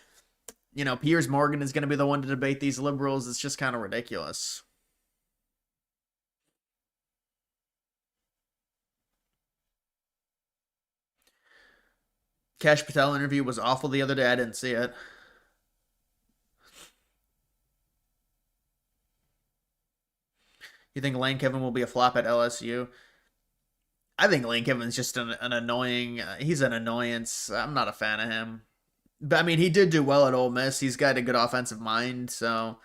Piers Morgan is going to be the one to debate these liberals. It's just kind of ridiculous. Kash Patel interview was awful the other day. I didn't see it. You think Lane Kiffin will be a flop at LSU? I think Lane Kiffin's just an annoying... he's an annoyance. I'm not a fan of him. But, I mean, he did do well at Ole Miss. He's got a good offensive mind, so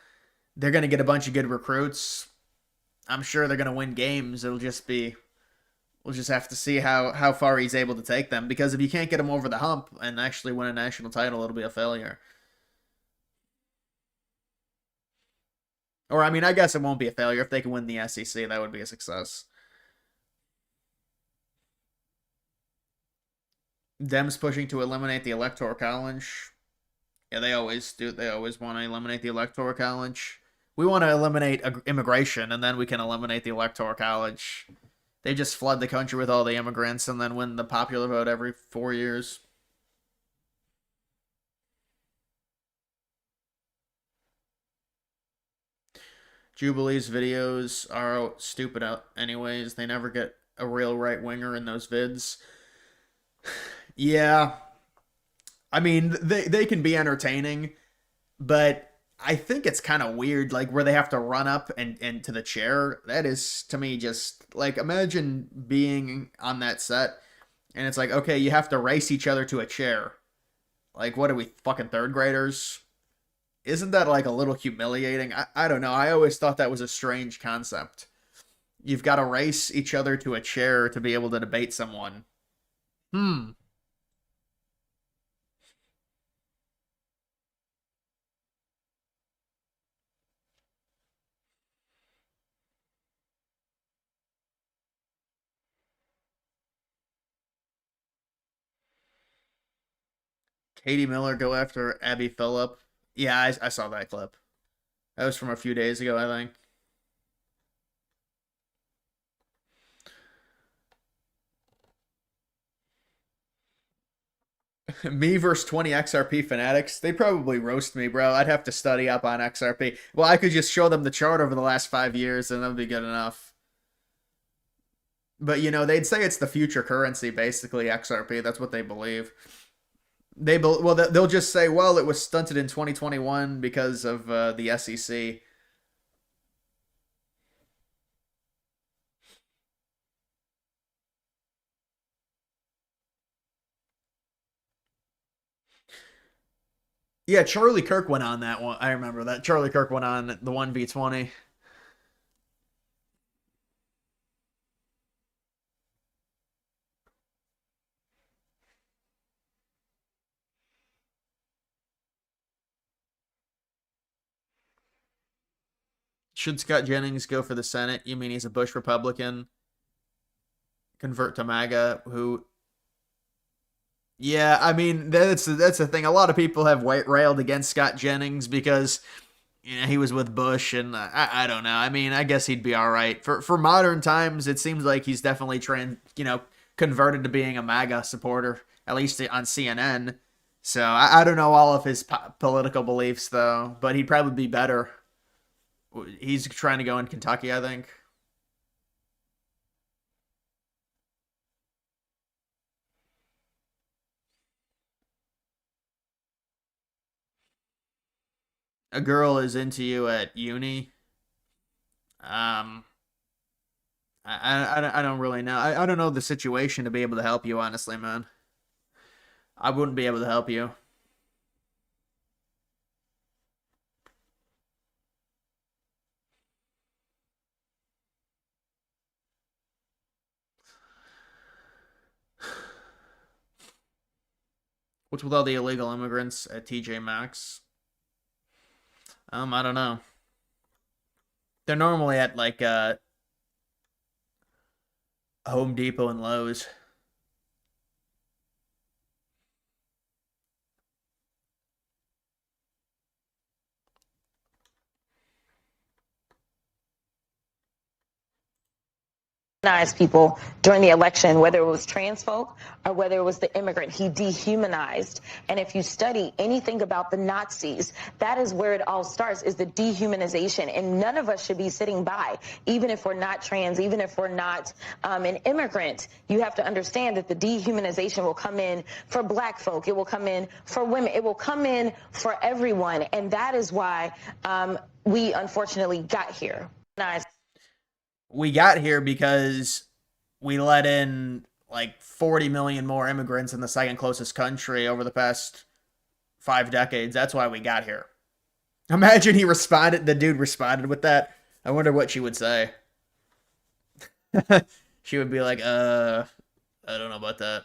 they're going to get a bunch of good recruits. I'm sure they're going to win games. It'll just be... we'll just have to see how far he's able to take them. Because if you can't get him over the hump and actually win a national title, it'll be a failure. Or, I mean, I guess it won't be a failure. If they can win the SEC, that would be a success. Dems pushing to eliminate the Electoral College. Yeah, they always do. They always want to eliminate the Electoral College. We want to eliminate immigration, and then we can eliminate the Electoral College. They just flood the country with all the immigrants and then win the popular vote every 4 years. Jubilee's videos are stupid out anyways. They never get a real right winger in those vids. Yeah, I mean they can be entertaining, but I think it's kind of weird, like where they have to run up and to the chair. That is to me just like imagine being on that set and it's like okay, you have to race each other to a chair. Like what are we fucking third graders? Isn't that like a little humiliating? I don't know. I always thought that was a strange concept. You've got to race each other to a chair to be able to debate someone. Hmm. Katie Miller go after Abby Phillip. Yeah, I saw that clip. That was from a few days ago, I think. Me versus 20 XRP fanatics. They probably roast me, bro. I'd have to study up on XRP. Well, I could just show them the chart over the last 5 years and that'd be good enough. But, you know, they'd say it's the future currency, basically, XRP. That's what they believe. Well, they'll just say, well, it was stunted in 2021 because of the SEC. Yeah, Charlie Kirk went on that one. I remember that. Charlie Kirk went on the 1v20. Should Scott Jennings go for the Senate? You mean he's a Bush Republican? Convert to MAGA? Who? Yeah, I mean that's the thing. A lot of people have railed against Scott Jennings because you know he was with Bush, and I don't know. I mean, I guess he'd be all right for modern times. It seems like he's definitely converted to being a MAGA supporter, at least on CNN. So I don't know all of his political beliefs though, but he'd probably be better. He's trying to go in Kentucky, I think. A girl is into you at uni. Um, I don't really know. I don't know the situation to be able to help you, honestly, man. I wouldn't be able to help you. What's with all the illegal immigrants at TJ Maxx? I don't know. They're normally at like Home Depot and Lowe's. People during the election, whether it was trans folk or whether it was the immigrant. He dehumanized. And if you study anything about the Nazis, that is where it all starts, is the dehumanization. And none of us should be sitting by, even if we're not trans, even if we're not an immigrant. You have to understand that the dehumanization will come in for black folk. It will come in for women. It will come in for everyone. And that is why we unfortunately got here. We got here because we let in like 40 million more immigrants in the second closest country over the past 5 decades. That's why we got here. Imagine the dude responded with that. I wonder what she would say. She would be like, I don't know about that.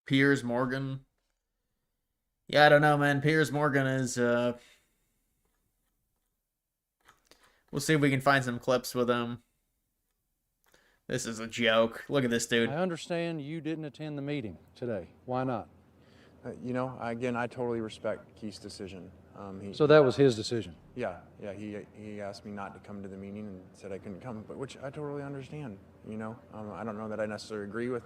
Piers Morgan. Yeah, I don't know, man. Piers Morgan is. We'll see if we can find some clips with him. This is a joke. Look at this dude. I understand you didn't attend the meeting today. Why not? Again, I totally respect Keith's decision. So that was his decision. Yeah. He asked me not to come to the meeting and said I couldn't come, but which I totally understand. I don't know that I necessarily agree with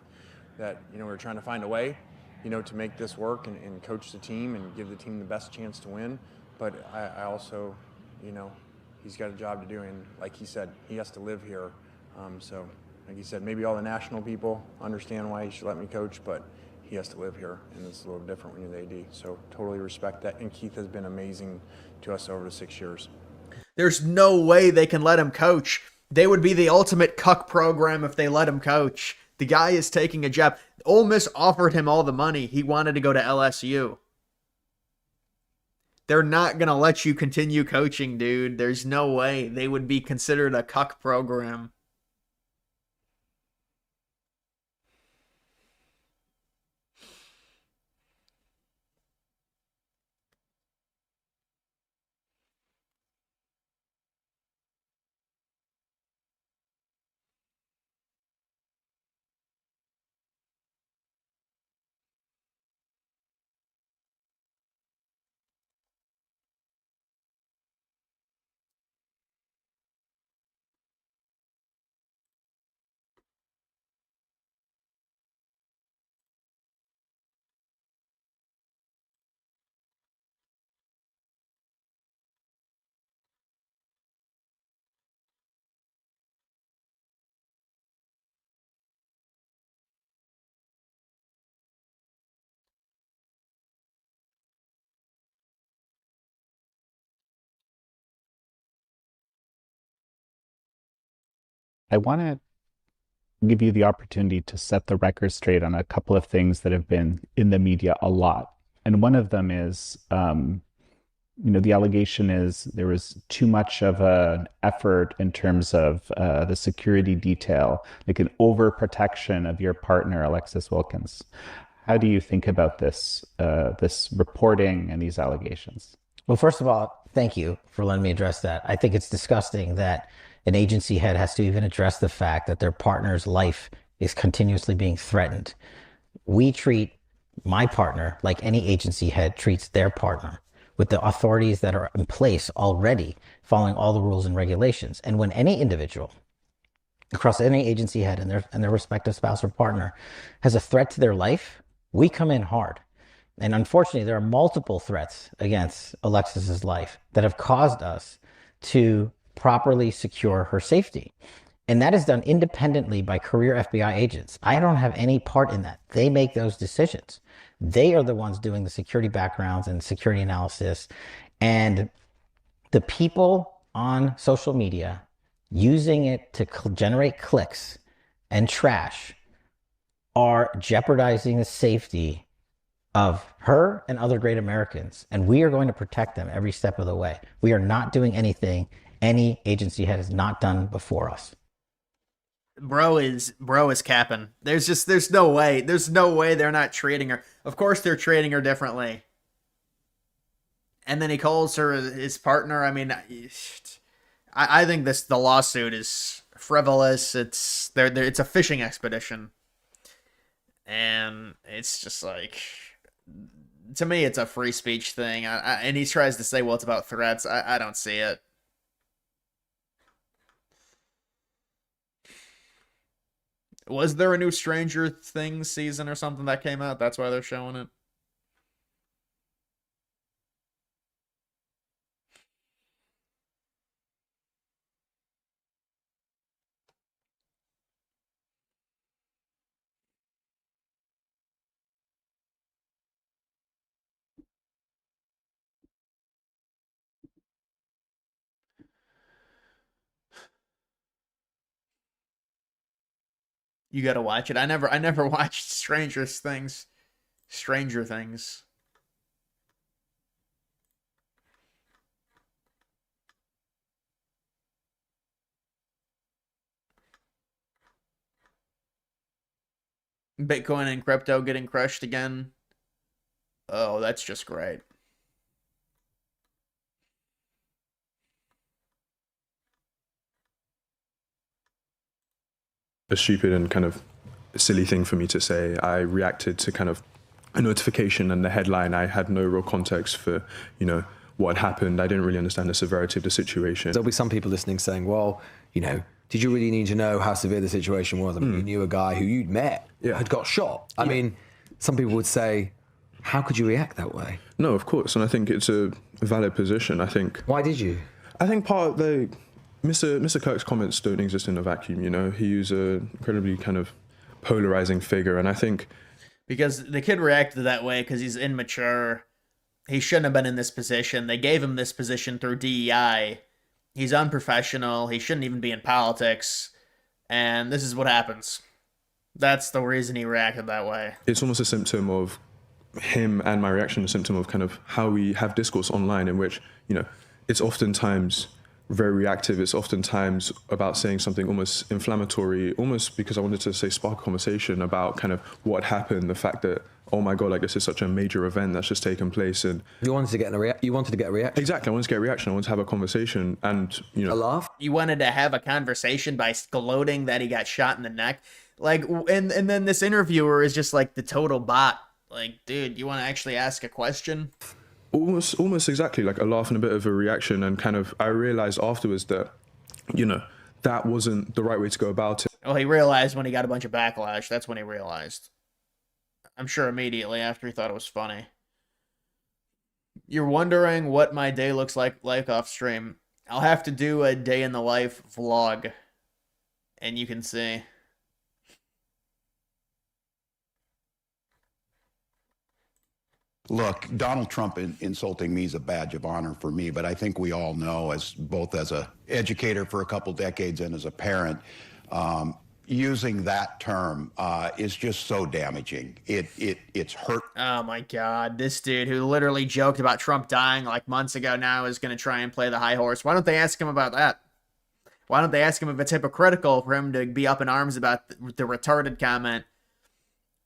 that. We're trying to find a way, to make this work and coach the team and give the team the best chance to win. But I also, he's got a job to do, and like he said, he has to live here. So, like he said, maybe all the national people understand why he should let me coach, but he has to live here, and it's a little different when you're the AD. So totally respect that. And Keith has been amazing to us over the 6 years. There's no way they can let him coach. They would be the ultimate cuck program if they let him coach. The guy is taking a job. Ole Miss offered him all the money. He wanted to go to LSU. They're not going to let you continue coaching, dude. There's no way. They would be considered a cuck program. I want to give you the opportunity to set the record straight on a couple of things that have been in the media a lot. And one of them is, the allegation is there was too much of an effort in terms of the security detail, like an overprotection of your partner, Alexis Wilkins. How do you think about this reporting and these allegations? Well, first of all, thank you for letting me address that. I think it's disgusting that an agency head has to even address the fact that their partner's life is continuously being threatened. We treat my partner like any agency head treats their partner, with the authorities that are in place already, following all the rules and regulations. And when any individual across any agency head and their respective spouse or partner has a threat to their life, we come in hard. And unfortunately, there are multiple threats against Alexis's life that have caused us to properly secure her safety. And that is done independently by career FBI agents. I don't have any part in that. They make those decisions. They are the ones doing the security backgrounds and security analysis. And the people on social media using it to generate clicks and trash are jeopardizing the safety of her and other great Americans. And we are going to protect them every step of the way. We are not doing anything any agency head has not done before us. Bro is capping. There's no way. There's no way they're not treating her. Of course they're treating her differently. And then he calls her his partner. I mean, I think the lawsuit is frivolous. It's a fishing expedition. And it's just like, to me, it's a free speech thing. And he tries to say, well, it's about threats. I don't see it. Was there a new Stranger Things season or something that came out? That's why they're showing it. You gotta watch it. I never watched Stranger Things. Bitcoin and crypto getting crushed again. Oh, that's just great. A stupid and kind of silly thing for me to say. I reacted to kind of a notification and the headline. I had no real context for, you know, what had happened. I didn't really understand the severity of the situation. There'll be some people listening saying, well, you know, did you really need to know how severe the situation was? I mean, you knew a guy who you'd met had got shot. I mean, some people would say, how could you react that way? No, of course. And I think it's a valid position. I think. Why did you? I think part of the Mr. Kirk's comments don't exist in a vacuum, you know. He's an incredibly kind of polarizing figure, and I think because the kid reacted that way because he's immature. He shouldn't have been in this position. They gave him this position through DEI. He's unprofessional. He shouldn't even be in politics. And this is what happens. That's the reason he reacted that way. It's almost a symptom of him, and my reaction, a symptom of kind of how we have discourse online, in which, you know, it's oftentimes very reactive. It's oftentimes about saying something almost inflammatory, almost because I wanted to say spark a conversation about kind of what happened, the fact that, oh my God, like this is such a major event that's just taken place. And you wanted to get a reaction. Exactly. I wanted to get a reaction. I wanted to have a conversation and, you know. A laugh? You wanted to have a conversation by gloating that he got shot in the neck. Like, and then this interviewer is just like the total bot. Like, dude, you want to actually ask a question? Almost exactly, like a laugh and a bit of a reaction. And kind of, I realized afterwards that, you know, that wasn't the right way to go about it. Well, he realized when he got a bunch of backlash. That's when he realized. I'm sure immediately after he thought it was funny. You're wondering what my day looks like off stream. I'll have to do a day in the life vlog. And you can see. Look, Donald Trump insulting me is a badge of honor for me, but I think we all know, as both as an educator for a couple decades and as a parent, using that term is just so damaging. It's hurt. Oh my God, this dude who literally joked about Trump dying like months ago now is going to try and play the high horse. Why don't they ask him about that? Why don't they ask him if it's hypocritical for him to be up in arms about the retarded comment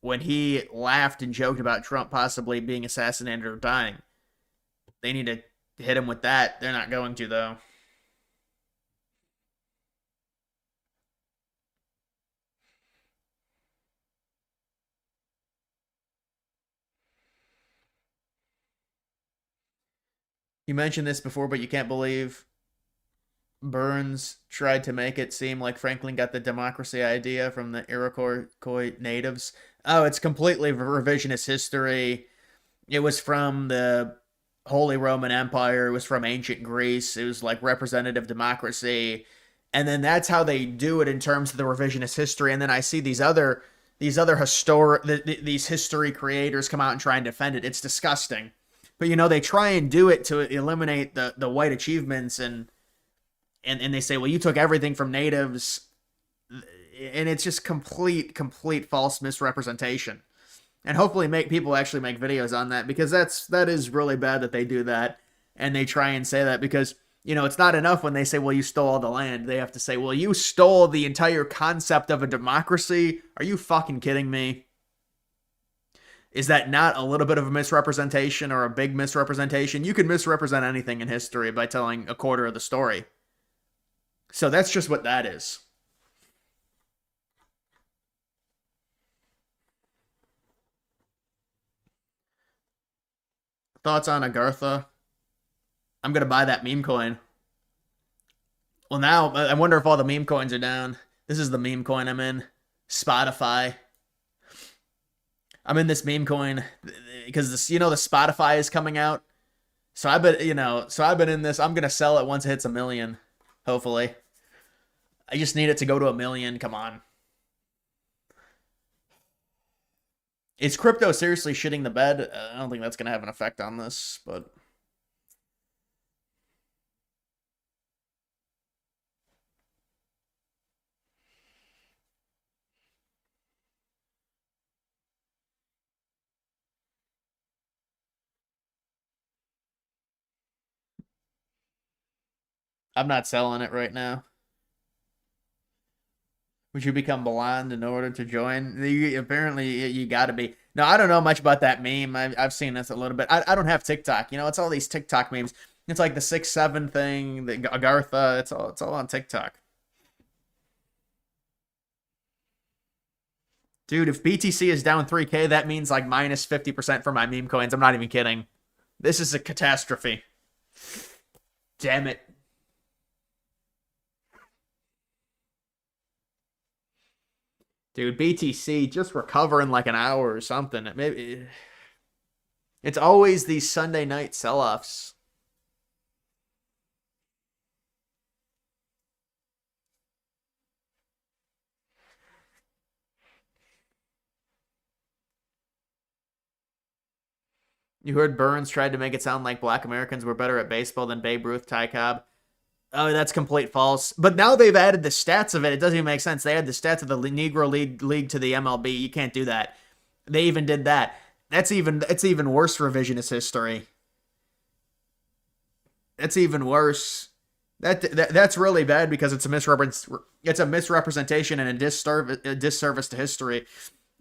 when he laughed and joked about Trump possibly being assassinated or dying? They need to hit him with that. They're not going to, though. You mentioned this before, but you can't believe Burns tried to make it seem like Franklin got the democracy idea from the Iroquois natives. Oh, it's completely revisionist history. It was from the Holy Roman Empire. It was from ancient Greece. It was like representative democracy. And then that's how they do it in terms of the revisionist history. And then I see these history creators come out and try and defend it. It's disgusting. But, you know, they try and do it to eliminate the white achievements, and they say, well, you took everything from natives, and it's just complete false misrepresentation. And hopefully people actually make videos on that, because that is really bad that they do that, and they try and say that because, you know, it's not enough when they say, well, you stole all the land. They have to say, well, you stole the entire concept of a democracy. Are you fucking kidding me? Is that not a little bit of a misrepresentation or a big misrepresentation? You can misrepresent anything in history by telling a quarter of the story. So that's just what that is. Thoughts on Agartha? I'm going to buy that meme coin. Well, now, I wonder if all the meme coins are down. This is the meme coin I'm in. Spotify. I'm in this meme coin because this, you know, the Spotify is coming out. So I've been in this. I'm going to sell it once it hits 1 million. Hopefully. I just need it to go to 1 million. Come on. Is crypto seriously shitting the bed? I don't think that's going to have an effect on this, but I'm not selling it right now. Would you become blonde in order to join? Apparently, you gotta be. No, I don't know much about that meme. I've seen this a little bit. I don't have TikTok. You know, it's all these TikTok memes. It's like the 6'7" thing, the Agartha. It's all on TikTok. Dude, if BTC is down 3K, that means like minus 50% for my meme coins. I'm not even kidding. This is a catastrophe. Damn it. Dude, BTC just recover in like an hour or something. Maybe it's always these Sunday night sell-offs. You heard Burns tried to make it sound like black Americans were better at baseball than Babe Ruth, Ty Cobb. Oh, that's complete false. But now they've added the stats of it. It doesn't even make sense. They add the stats of the Negro League to the MLB. You can't do that. They even did that. It's even worse revisionist history. That's even worse. That's really bad because it's a misrepresentation and a disservice to history.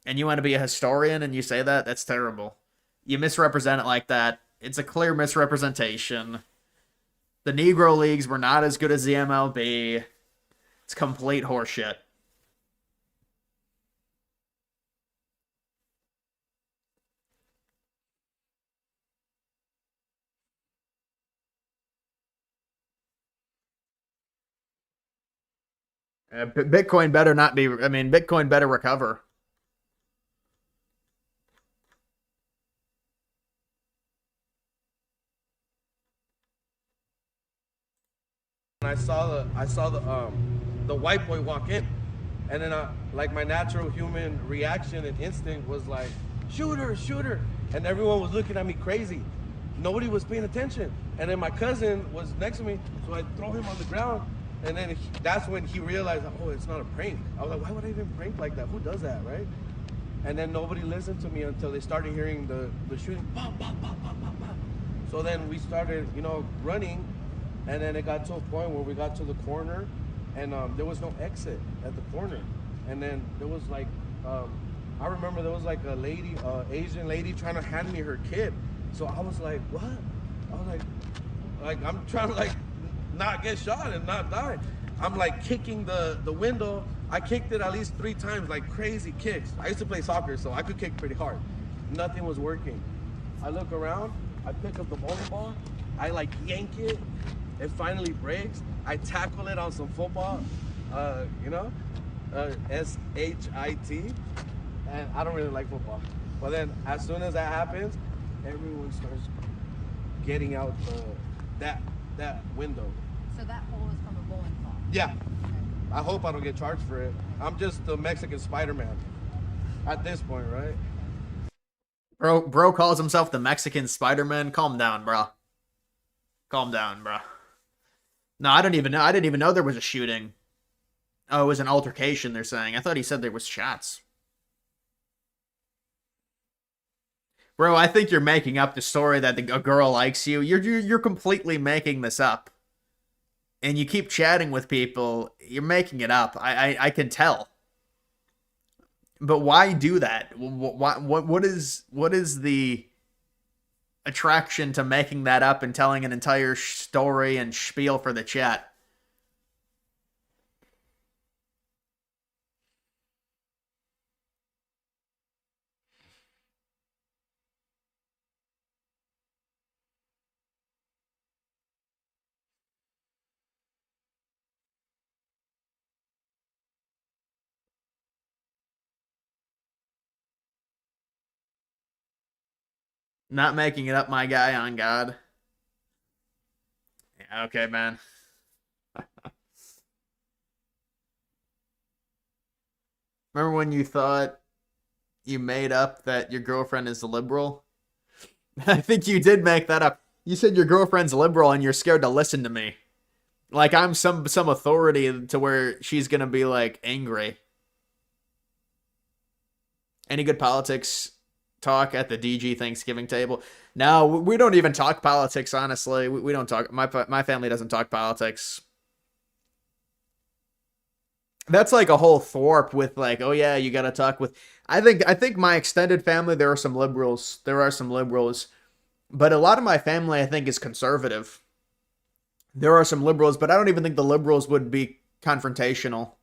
And you want to be a historian and you say that? That's terrible. You misrepresent it like that. It's a clear misrepresentation. The Negro Leagues were not as good as the MLB. It's complete horseshit. Bitcoin better not be... I mean, Bitcoin better recover. I saw the white boy walk in, and then like my natural human reaction and instinct was like, shooter, shooter, and everyone was looking at me crazy. Nobody was paying attention, and then my cousin was next to me, so I throw him on the ground, and then that's when he realized, oh, it's not a prank. I was like, why would I even prank like that? Who does that, right? And then nobody listened to me until they started hearing the shooting. Bah, bah, bah, bah, bah, bah. So then we started, running. And then it got to a point where we got to the corner, and there was no exit at the corner. And then there was like, I remember there was like a lady, Asian lady, trying to hand me her kid. So I was like, what? I was like I'm trying to like not get shot and not die. I'm like kicking the window. I kicked it at least 3 times, like crazy kicks. I used to play soccer, so I could kick pretty hard. Nothing was working. I look around, I pick up the bowling ball, I like yank it. It finally breaks. I tackle it on some football, S-H-I-T, and I don't really like football. But then as soon as that happens, everyone starts getting out that window. So that hole is from a bowling ball? Yeah. I hope I don't get charged for it. I'm just the Mexican Spider-Man at this point, right? Bro calls himself the Mexican Spider-Man. Calm down, bro. Calm down, bro. No, I didn't even know there was a shooting. Oh, it was an altercation, they're saying. I thought he said there was shots. Bro, I think you're making up the story that a girl likes you. You're completely making this up. And you keep chatting with people, you're making it up. I can tell. But why do that? What is the attraction to making that up and telling an entire story and spiel for the chat? Not making it up, my guy, on God. Yeah, okay, man. Remember when you thought you made up that your girlfriend is a liberal? I think you did make that up. You said your girlfriend's liberal and you're scared to listen to me. Like I'm some authority to where she's gonna be like angry. Any good politics talk at the DG Thanksgiving table? No, we don't even talk politics, honestly. We don't talk. My family doesn't talk politics. That's like a whole thwarp with like, oh yeah, you got to talk with. I think my extended family, there are some liberals. There are some liberals, but a lot of my family, I think, is conservative. There are some liberals, but I don't even think the liberals would be confrontational.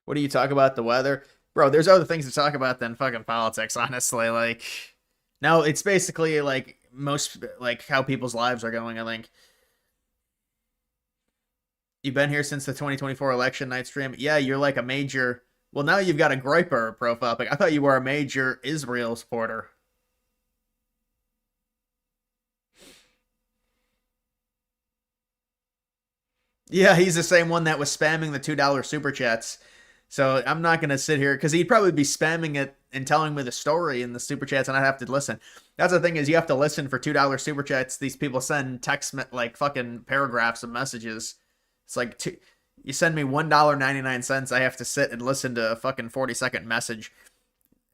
What do you talk about the weather? Bro, there's other things to talk about than fucking politics, honestly. Like, no, it's basically like most, like how people's lives are going, I think. You've been here since the 2024 election night stream? Yeah, you're like a major. Well, now you've got a Groyper profile pic. I thought you were a major Israel supporter. Yeah, he's the same one that was spamming the $2 super chats. So I'm not going to sit here because he'd probably be spamming it and telling me the story in the super chats and I'd have to listen. That's the thing is you have to listen for $2 super chats. These people send text like fucking paragraphs of messages. It's like you send me $1.99. I have to sit and listen to a fucking 40-second message.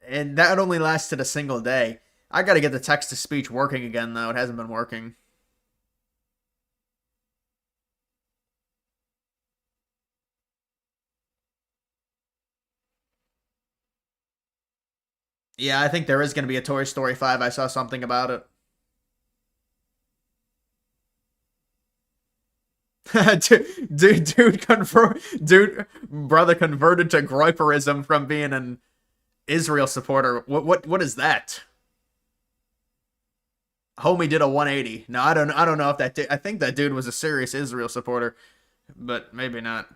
And that only lasted a single day. I got to get the text to speech working again though. It hasn't been working. Yeah, I think there is going to be a Toy Story 5. I saw something about it. Brother converted to Groyperism from being an Israel supporter. What is that? Homie did a 180. No, I don't know if that I think that dude was a serious Israel supporter, but maybe not.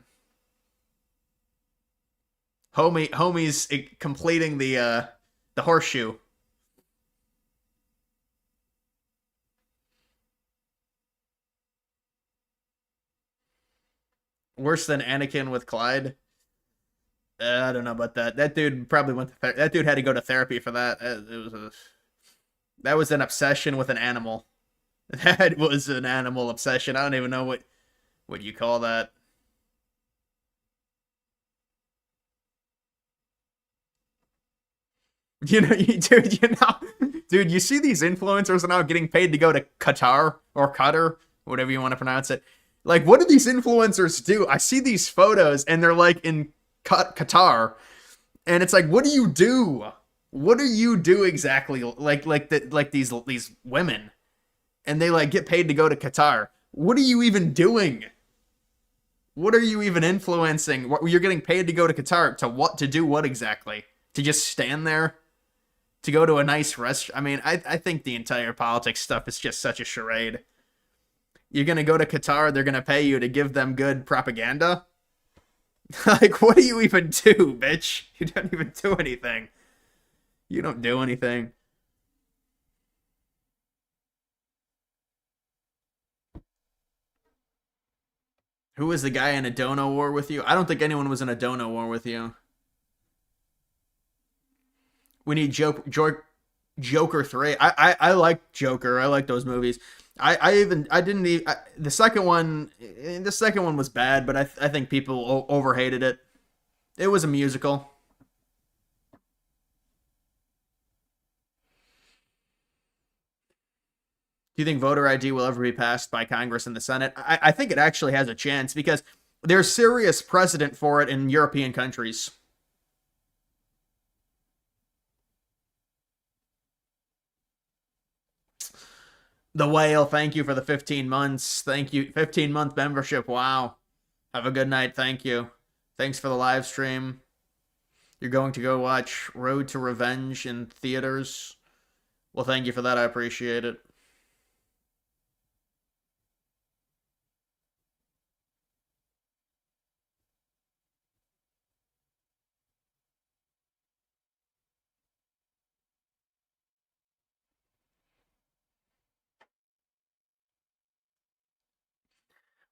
Homie's completing the horseshoe. Worse than Anakin with Clyde. I don't know about that. That dude probably went. That dude had to go to therapy for that. That was an obsession with an animal. That was an animal obsession. I don't even know what you call that. Dude, you see these influencers now getting paid to go to Qatar or Qatar, whatever you want to pronounce it. Like, what do these influencers do? I see these photos and they're like in Qatar, and it's like, what do you do? What do you do exactly? Like these women, and they like get paid to go to Qatar. What are you even doing? What are you even influencing? You're getting paid to go to Qatar to what? To do what exactly? To just stand there? To go to a nice restaurant? I mean, I think the entire politics stuff is just such a charade. You're going to go to Qatar, they're going to pay you to give them good propaganda? Like, what do you even do, bitch? You don't even do anything. You don't do anything. Who was the guy in a dono war with you? I don't think anyone was in a dono war with you. We need Joker 3. I like Joker. I like those movies. The second one was bad, but I think people overhated it. It was a musical. Do you think voter ID will ever be passed by Congress and the Senate? I think it actually has a chance because there's serious precedent for it in European countries. The Whale, thank you for the 15 months. Thank you. 15-month membership. Wow. Have a good night. Thank you. Thanks for the live stream. You're going to go watch Road to Revenge in theaters. Well, thank you for that. I appreciate it.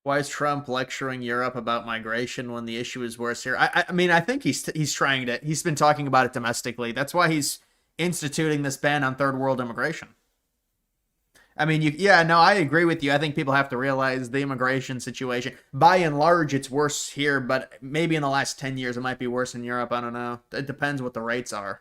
Why is Trump lecturing Europe about migration when the issue is worse here? I mean, I think he's trying to. He's been talking about it domestically. That's why he's instituting this ban on third world immigration. I mean, no, I agree with you. I think people have to realize the immigration situation. By and large, it's worse here, but maybe in the last 10 years, it might be worse in Europe. I don't know. It depends what the rates are.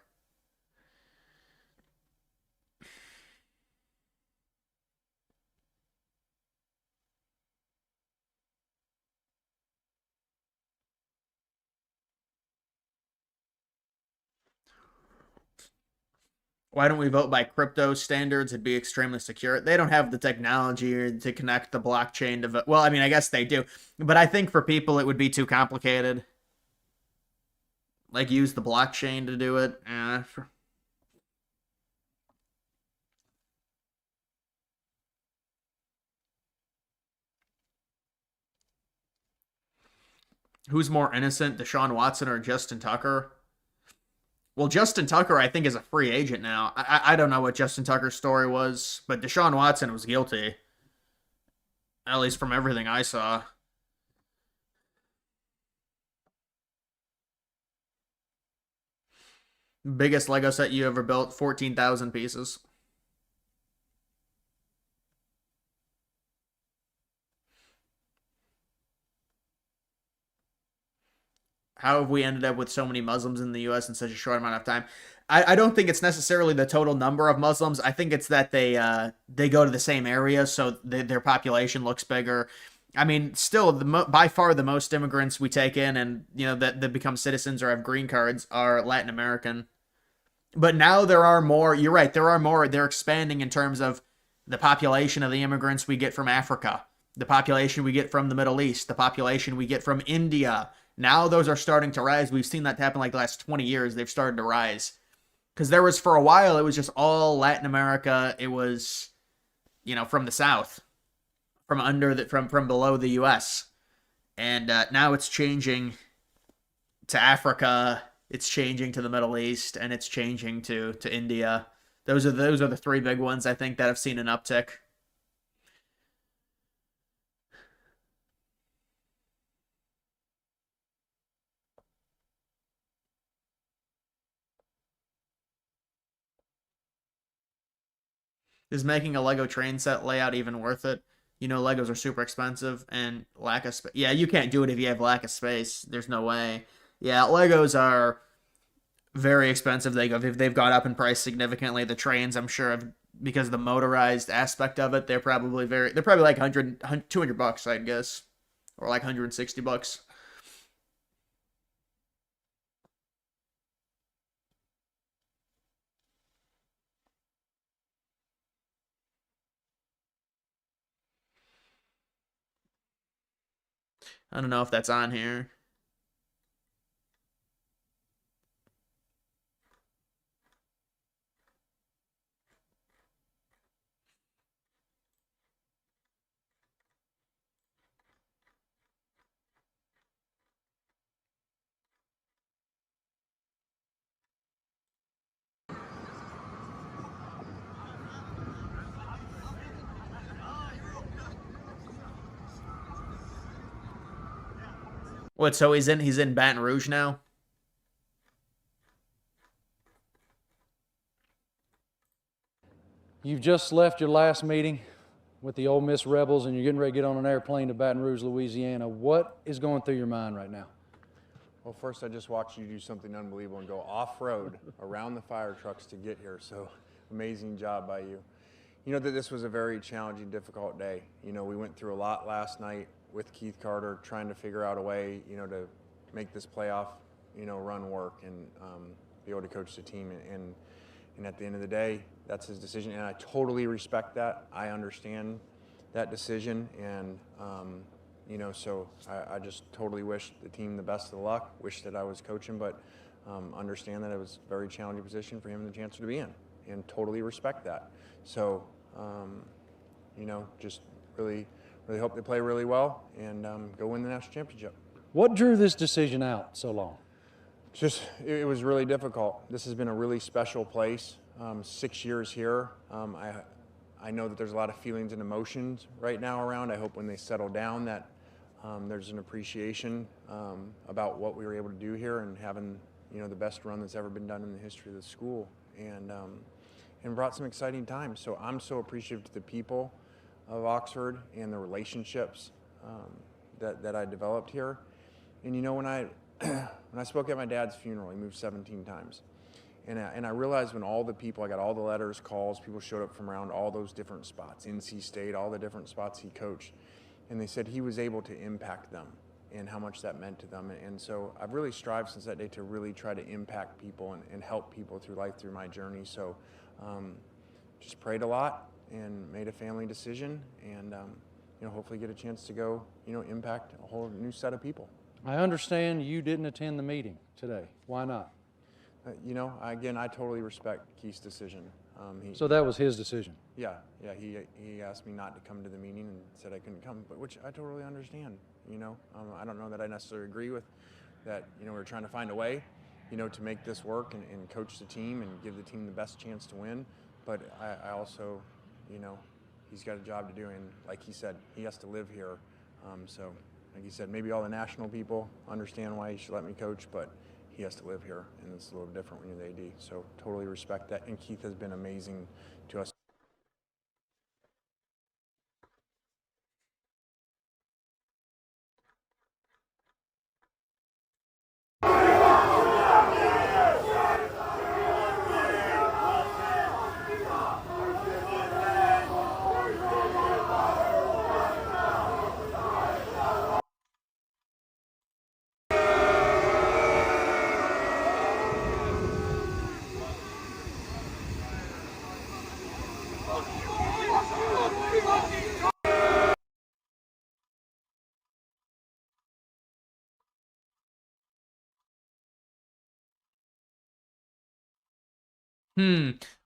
Why don't we vote by crypto standards? It'd be extremely secure. They don't have the technology to connect the blockchain to well, I mean, I guess they do. But I think for people, it would be too complicated. Like, use the blockchain to do it. Who's more innocent, Deshaun Watson or Justin Tucker? Well, Justin Tucker, I think, is a free agent now. I don't know what Justin Tucker's story was, but Deshaun Watson was guilty. At least from everything I saw. Biggest Lego set you ever built, 14,000 pieces. How have we ended up with so many Muslims in the U.S. in such a short amount of time? I don't think it's necessarily the total number of Muslims. I think it's that they go to the same area, so their population looks bigger. I mean, still, by far the most immigrants we take in and, that become citizens or have green cards are Latin American. But now there are more. You're right. There are more. They're expanding in terms of the population of the immigrants we get from Africa, the population we get from the Middle East, the population we get from India. Now those are starting to rise. We've seen that happen like the last 20 years. They've started to rise. Because there was, for a while, it was just all Latin America. It was, from the South, from below the U.S. And now it's changing to Africa. It's changing to the Middle East, and it's changing to India. Those are the three big ones I think that have seen an uptick. Is making a Lego train set layout even worth it? Legos are super expensive and lack of space. Yeah, you can't do it if you have lack of space. There's no way. Yeah, Legos are very expensive. They've gone up in price significantly. The trains, I'm sure, because of the motorized aspect of it, they're probably like 200 bucks, I'd guess, or like $160. I don't know if that's on here. What, so he's in Baton Rouge now? You've just left your last meeting with the Ole Miss Rebels, and you're getting ready to get on an airplane to Baton Rouge, Louisiana. What is going through your mind right now? Well, first, I just watched you do something unbelievable and go off-road around the fire trucks to get here, so amazing job by you. You know that this was a very challenging, difficult day. We went through a lot last night with Keith Carter trying to figure out a way, to make this playoff, run work and be able to coach the team. And at the end of the day, that's his decision, and I totally respect that. I understand that decision, and so I just totally wish the team the best of luck. Wish that I was coaching, but understand that it was a very challenging position for him and the Chancellor to be in, and totally respect that. So, just really hope they play really well and go win the national championship. What drew this decision out so long? It was really difficult. This has been a really special place. 6 years here. I know that there's a lot of feelings and emotions right now around. I hope when they settle down that there's an appreciation about what we were able to do here and having the best run that's ever been done in the history of the school. And and brought some exciting times. So I'm so appreciative to the people of Oxford and the relationships that I developed here. And you know, when I when I spoke at my dad's funeral, he moved 17 times. And I realized when all the people, I got all the letters, calls, people showed up from around all those different spots, NC State, all the different spots he coached. And they said he was able to impact them and how much that meant to them. And so I've really strived since that day to really try to impact people and help people through life, through my journey. So just prayed a lot and made a family decision and, hopefully get a chance to go, impact a whole new set of people. I understand you didn't attend the meeting today. Why not? Again, I totally respect Keith's decision. So that was his decision? Yeah. He asked me not to come to the meeting and said I couldn't come, which I totally understand. I don't know that I necessarily agree with that. We're trying to find a way, to make this work and coach the team and give the team the best chance to win. But I also, he's got a job to do, and like he said, he has to live here. So, like he said, maybe all the national people understand why he should let me coach, but he has to live here, and it's a little different when you're the AD. So totally respect that. And Keith has been amazing to us.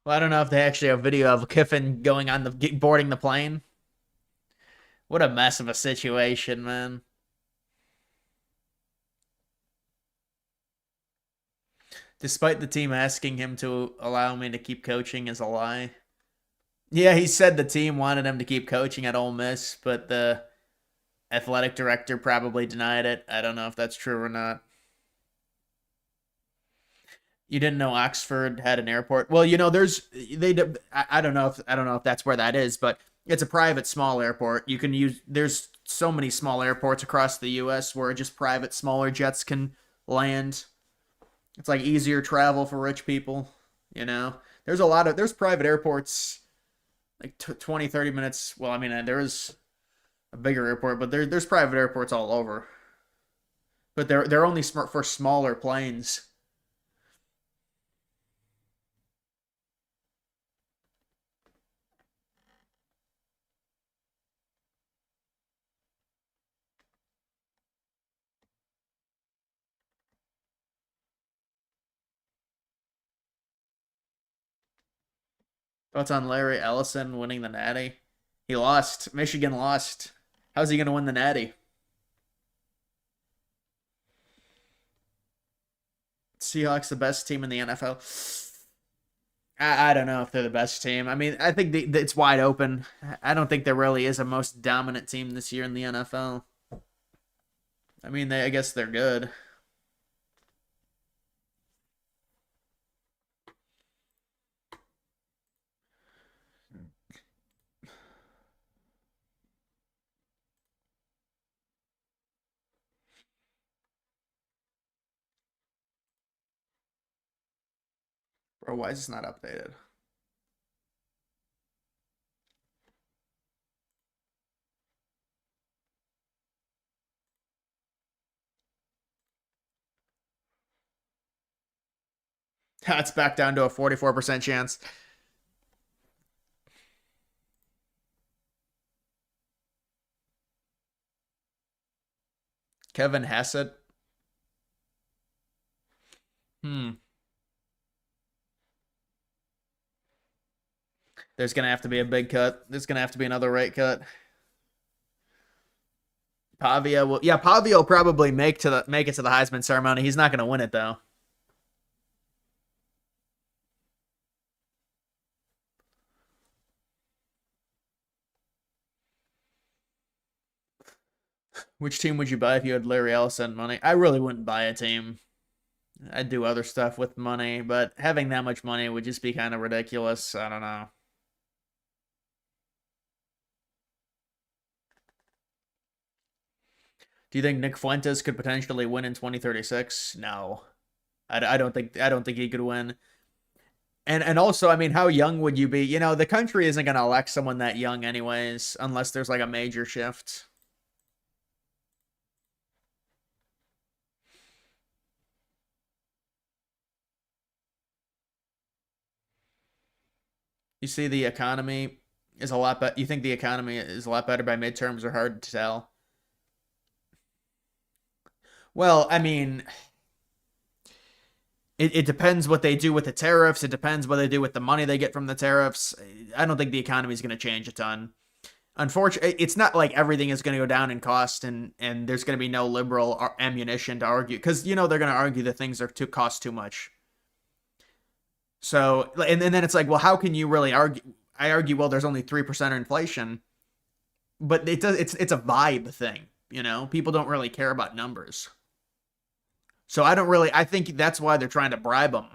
Well, I don't know if they actually have video of Kiffin going on boarding the plane. What a mess of a situation, man. Despite the team asking him to allow me to keep coaching is a lie. Yeah, he said the team wanted him to keep coaching at Ole Miss, but the athletic director probably denied it. I don't know if that's true or not. You didn't know Oxford had an airport? Well, I don't know if that's where that is, but it's a private small airport. You can use there's so many small airports across the US where just private smaller jets can land. It's like easier travel for rich people, There's private airports like 20, 30 minutes. Well, I mean, there is a bigger airport, but there's private airports all over. But they're only smart for smaller planes. Thoughts on Larry Ellison winning the Natty? He lost. Michigan lost. How's he going to win the Natty? Seahawks the best team in the NFL? I don't know if they're the best team. I mean, I think it's wide open. I don't think there really is a most dominant team this year in the NFL. I mean, I guess they're good. Bro, why is this not updated? It's back down to a 44% chance. Kevin Hassett. There's going to have to be a big cut. There's going to have to be another rate cut. Pavia will probably make it to the Heisman ceremony. He's not going to win it though. Which team would you buy if you had Larry Ellison money? I really wouldn't buy a team. I'd do other stuff with money, but having that much money would just be kind of ridiculous. I don't know. Do you think Nick Fuentes could potentially win in 2036? No. I don't think he could win. And also, I mean, how young would you be? You know, the country isn't going to elect someone that young anyways, unless there's like a major shift. You see the economy is a lot better. You think the economy is a lot better by midterms or hard to tell? Well, I mean, it depends what they do with the tariffs. It depends what they do with the money they get from the tariffs. I don't think the economy is going to change a ton. Unfortunately, it's not like everything is going to go down in cost and there's going to be no liberal ammunition to argue because, you know, they're going to argue that things are cost too much. So, and then it's like, well, how can you really argue? I argue, well, there's only 3% inflation, but it's a vibe thing, you know? People don't really care about numbers. So I think that's why they're trying to bribe them.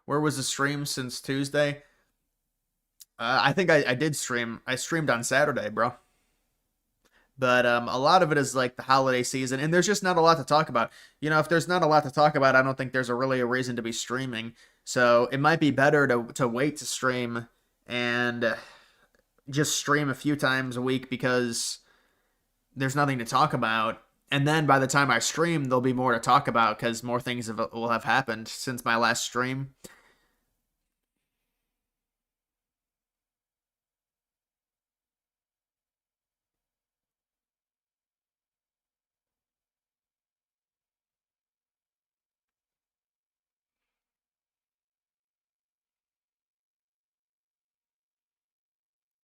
Where was the stream since Tuesday? I think I did stream. I streamed on Saturday, bro. But a lot of it is like the holiday season, and there's just not a lot to talk about. You know, if there's not a lot to talk about, I don't think there's really a reason to be streaming. So it might be better to wait to stream and just stream a few times a week because there's nothing to talk about. And then by the time I stream, there'll be more to talk about because more things will have happened since my last stream.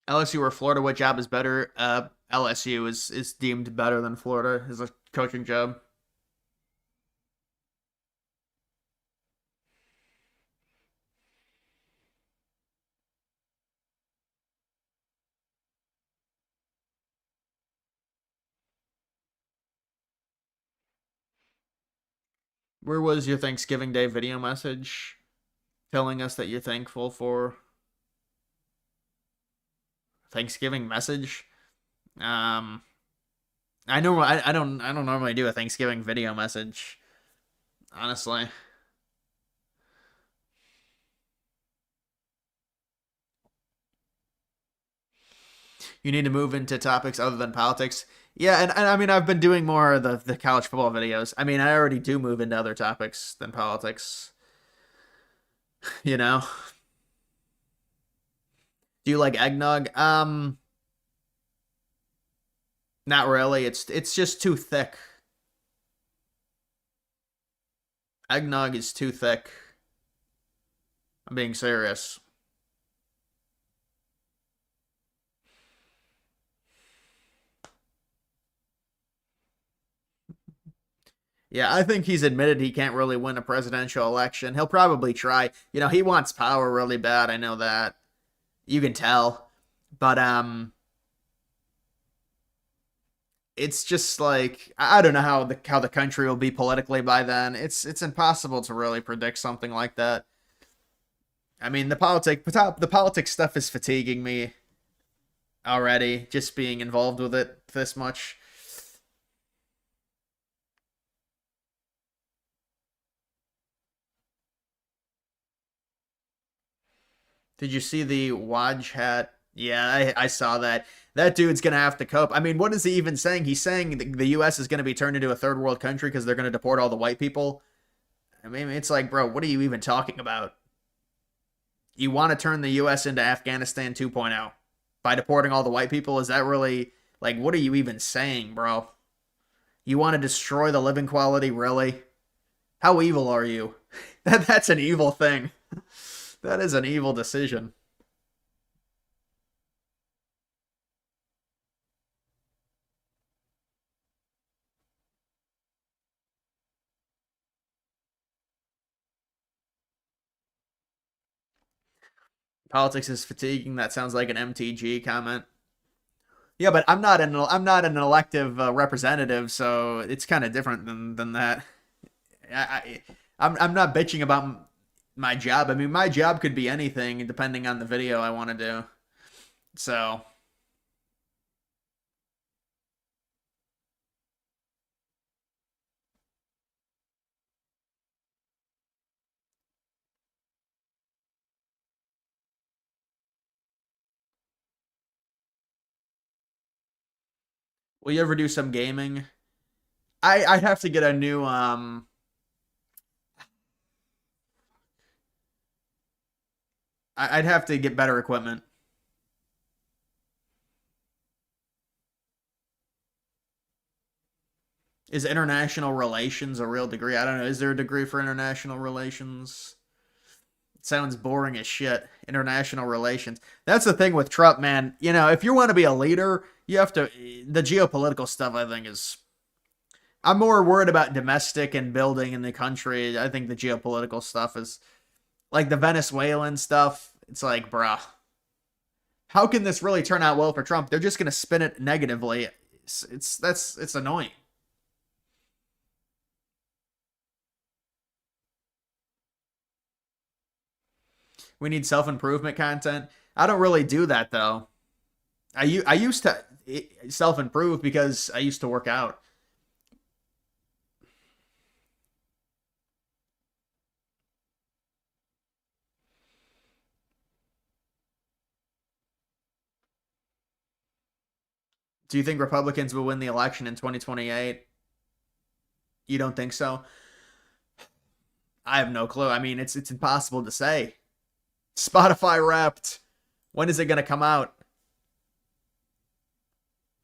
LSU or Florida, what job is better? LSU is deemed better than Florida as a coaching job. Where was your Thanksgiving Day video message telling us that you're thankful for Thanksgiving message? I know I don't normally do a Thanksgiving video message, honestly. You need to move into topics other than politics. Yeah, and I mean I've been doing more of the college football videos. I mean I already do move into other topics than politics. You know. Do you like eggnog? Not really. It's just too thick. Eggnog is too thick. I'm being serious. Yeah, I think he's admitted he can't really win a presidential election. He'll probably try. You know, he wants power really bad. I know that. You can tell. But it's just like I don't know how the country will be politically by then. It's impossible to really predict something like that. I mean, the politics stuff is fatiguing me already, just being involved with it this much. Did you see the Waj hat? Yeah, I saw that. That dude's gonna have to cope. I mean, what is he even saying? He's saying the U.S. is gonna be turned into a third world country because they're gonna deport all the white people. I mean, it's like, bro, what are you even talking about? You want to turn the U.S. into Afghanistan 2.0 by deporting all the white people? Is that really like what are you even saying, bro? You want to destroy the living quality, really? How evil are you? That's an evil thing. That is an evil decision. Politics is fatiguing. That sounds like an MTG comment. Yeah, but I'm not an elective representative, so it's kind of different than that. I'm not bitching about my job. I mean, my job could be anything depending on the video I want to do. So, will you ever do some gaming? I'd have to get a new I'd have to get better equipment. Is international relations a real degree? I don't know. Is there a degree for international relations? It sounds boring as shit. International relations. That's the thing with Trump, man. You know, if you want to be a leader, you have to. The geopolitical stuff, I think, is. I'm more worried about domestic and building in the country. I think the geopolitical stuff is. Like the Venezuelan stuff. It's like, bruh. How can this really turn out well for Trump? They're just going to spin it negatively. It's annoying. We need self-improvement content. I don't really do that though. I used to self-improve because I used to work out. Do you think Republicans will win the election in 2028? You don't think so? I have no clue. I mean, it's impossible to say. Spotify Wrapped. When is it going to come out?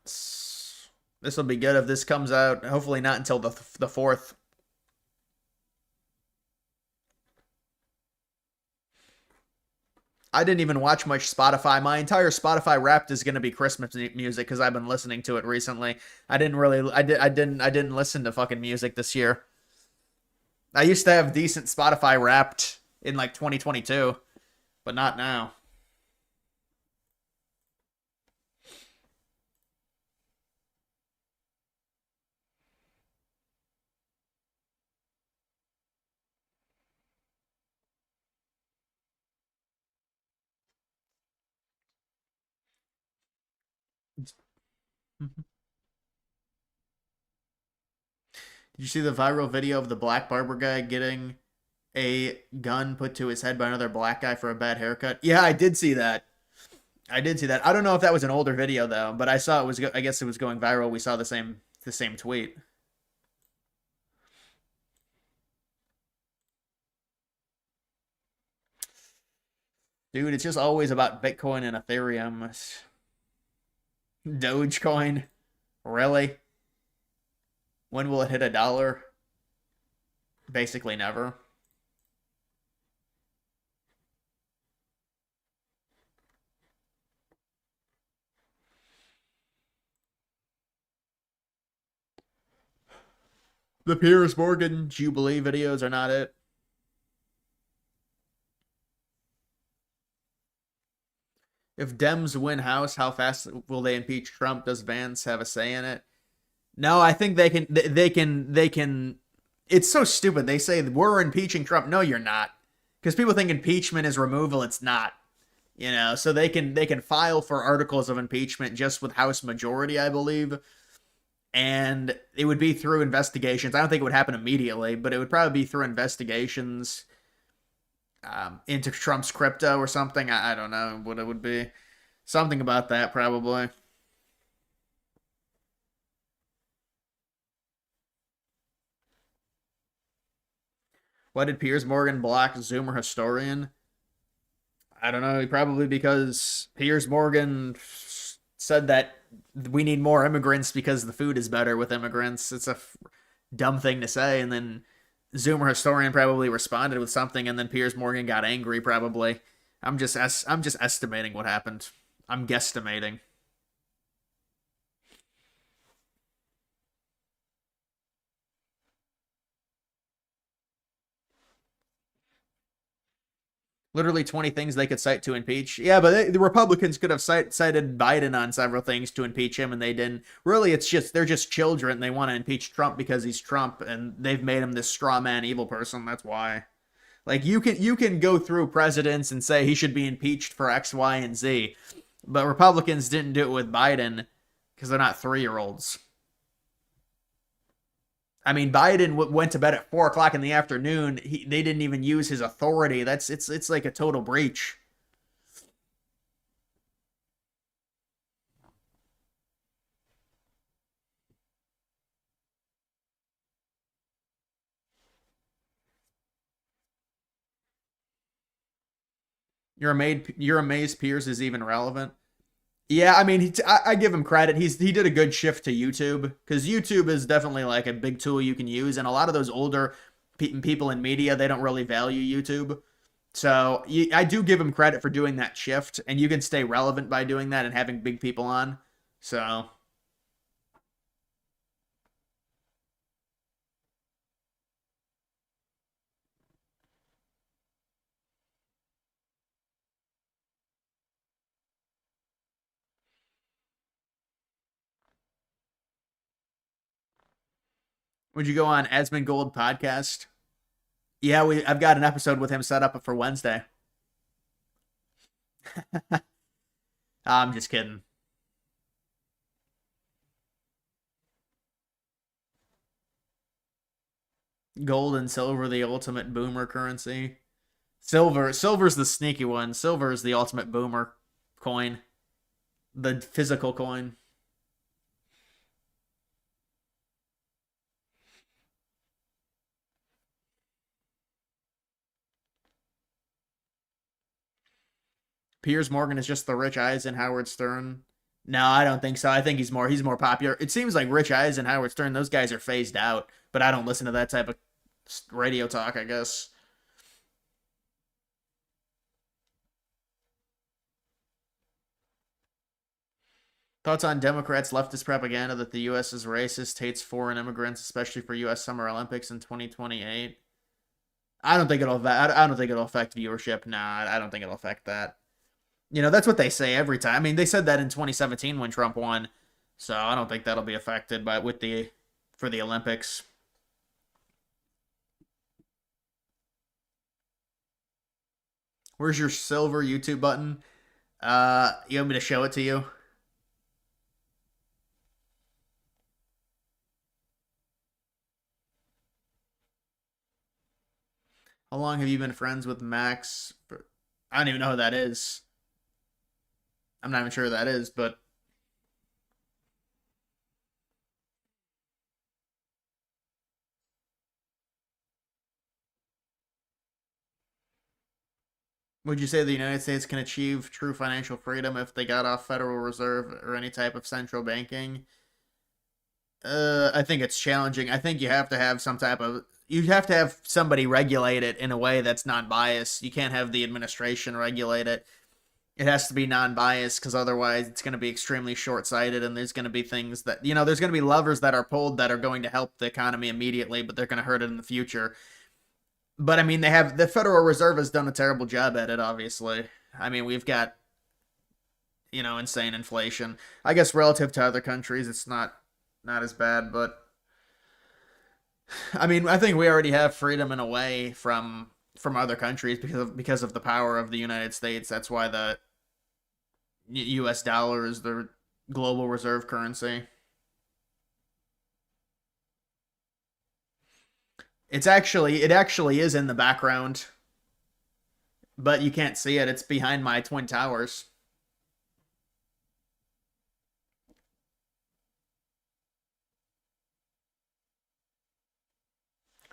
This will be good if this comes out. Hopefully not until the 4th. I didn't even watch much Spotify. My entire Spotify Wrapped is going to be Christmas music because I've been listening to it recently. I didn't listen to fucking music this year. I used to have decent Spotify Wrapped in like 2022, but not now. Did you see the viral video of the black barber guy getting a gun put to his head by another black guy for a bad haircut? Yeah, I did see that. I did see that. I don't know if that was an older video though, but I saw it was. I guess it was going viral. We saw the same tweet. Dude, it's just always about Bitcoin and Ethereum. Dogecoin, really? When will it hit $1? Basically never. The Piers Morgan Jubilee videos are not it. If Dems win House, how fast will they impeach Trump? Does Vance have a say in it? No, I think they can. It's so stupid. They say we're impeaching Trump. No, you're not. Because people think impeachment is removal. It's not. You know, so they can file for articles of impeachment just with House majority, I believe. And it would be through investigations. I don't think it would happen immediately, but it would probably be through investigations into Trump's crypto or something. I don't know what it would be. Something about that, probably. Why did Piers Morgan block Zoomer Historian? I don't know. Probably because Piers Morgan said that we need more immigrants because the food is better with immigrants. It's a dumb thing to say. And then Zoomer Historian probably responded with something, and then Piers Morgan got angry. Probably. I'm just estimating what happened. I'm guesstimating. Literally 20 things they could cite to impeach. Yeah, but the Republicans could have cited Biden on several things to impeach him, and they didn't. Really, it's just they're just children. They want to impeach Trump because he's Trump, and they've made him this straw man evil person. That's why. Like you can go through presidents and say he should be impeached for X, Y, and Z, but Republicans didn't do it with Biden because they're not 3-year-olds. I mean, Biden went to bed at 4 o'clock in the afternoon. They didn't even use his authority. It's like a total breach. You're amazed Piers is even relevant. Yeah, I mean, I give him credit. He did a good shift to YouTube because YouTube is definitely like a big tool you can use, and a lot of those older people in media, they don't really value YouTube. So I do give him credit for doing that shift, and you can stay relevant by doing that and having big people on. So would you go on Asmongold podcast? Yeah, I've got an episode with him set up for Wednesday. I'm just kidding. Gold and silver, the ultimate boomer currency. Silver's the sneaky one. Silver is the ultimate boomer coin. The physical coin. Piers Morgan is just the Rich Eisen, Howard Stern. No, I don't think so. I think he's more popular. It seems like Rich Eisen, Howard Stern, those guys are phased out, but I don't listen to that type of radio talk, I guess. Thoughts on Democrats' leftist propaganda that the U.S. is racist, hates foreign immigrants, especially for U.S. Summer Olympics in 2028? I don't think it'll affect viewership. Nah, I don't think it'll affect that. You know, that's what they say every time. I mean, they said that in 2017 when Trump won, so I don't think that'll be affected by for the Olympics. Where's your silver YouTube button? You want me to show it to you? How long have you been friends with Max? I don't even know who that is. I'm not even sure who that is, but would you say the United States can achieve true financial freedom if they got off Federal Reserve or any type of central banking? I think it's challenging. I think you have to have somebody regulate it in a way that's non-biased. You can't have the administration regulate it. It has to be non-biased because otherwise it's going to be extremely short-sighted, and there's going to be things that, there's going to be levers that are pulled that are going to help the economy immediately, but they're going to hurt it in the future. But I mean, the Federal Reserve has done a terrible job at it, obviously. I mean, we've got, insane inflation. I guess relative to other countries, it's not as bad, but I mean, I think we already have freedom in a way from other countries because of the power of the United States. That's why the U.S. dollar is the global reserve currency. It actually is in the background, but you can't see it. It's behind my Twin Towers.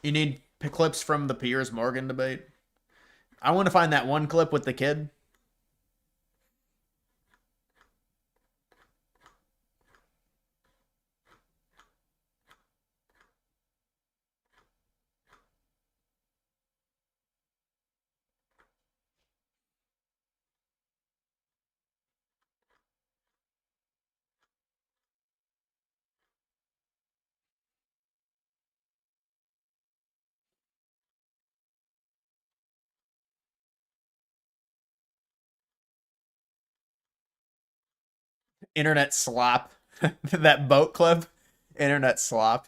You need clips from the Piers Morgan debate. I want to find that one clip with the kid. Internet slop. That boat clip. Internet slop.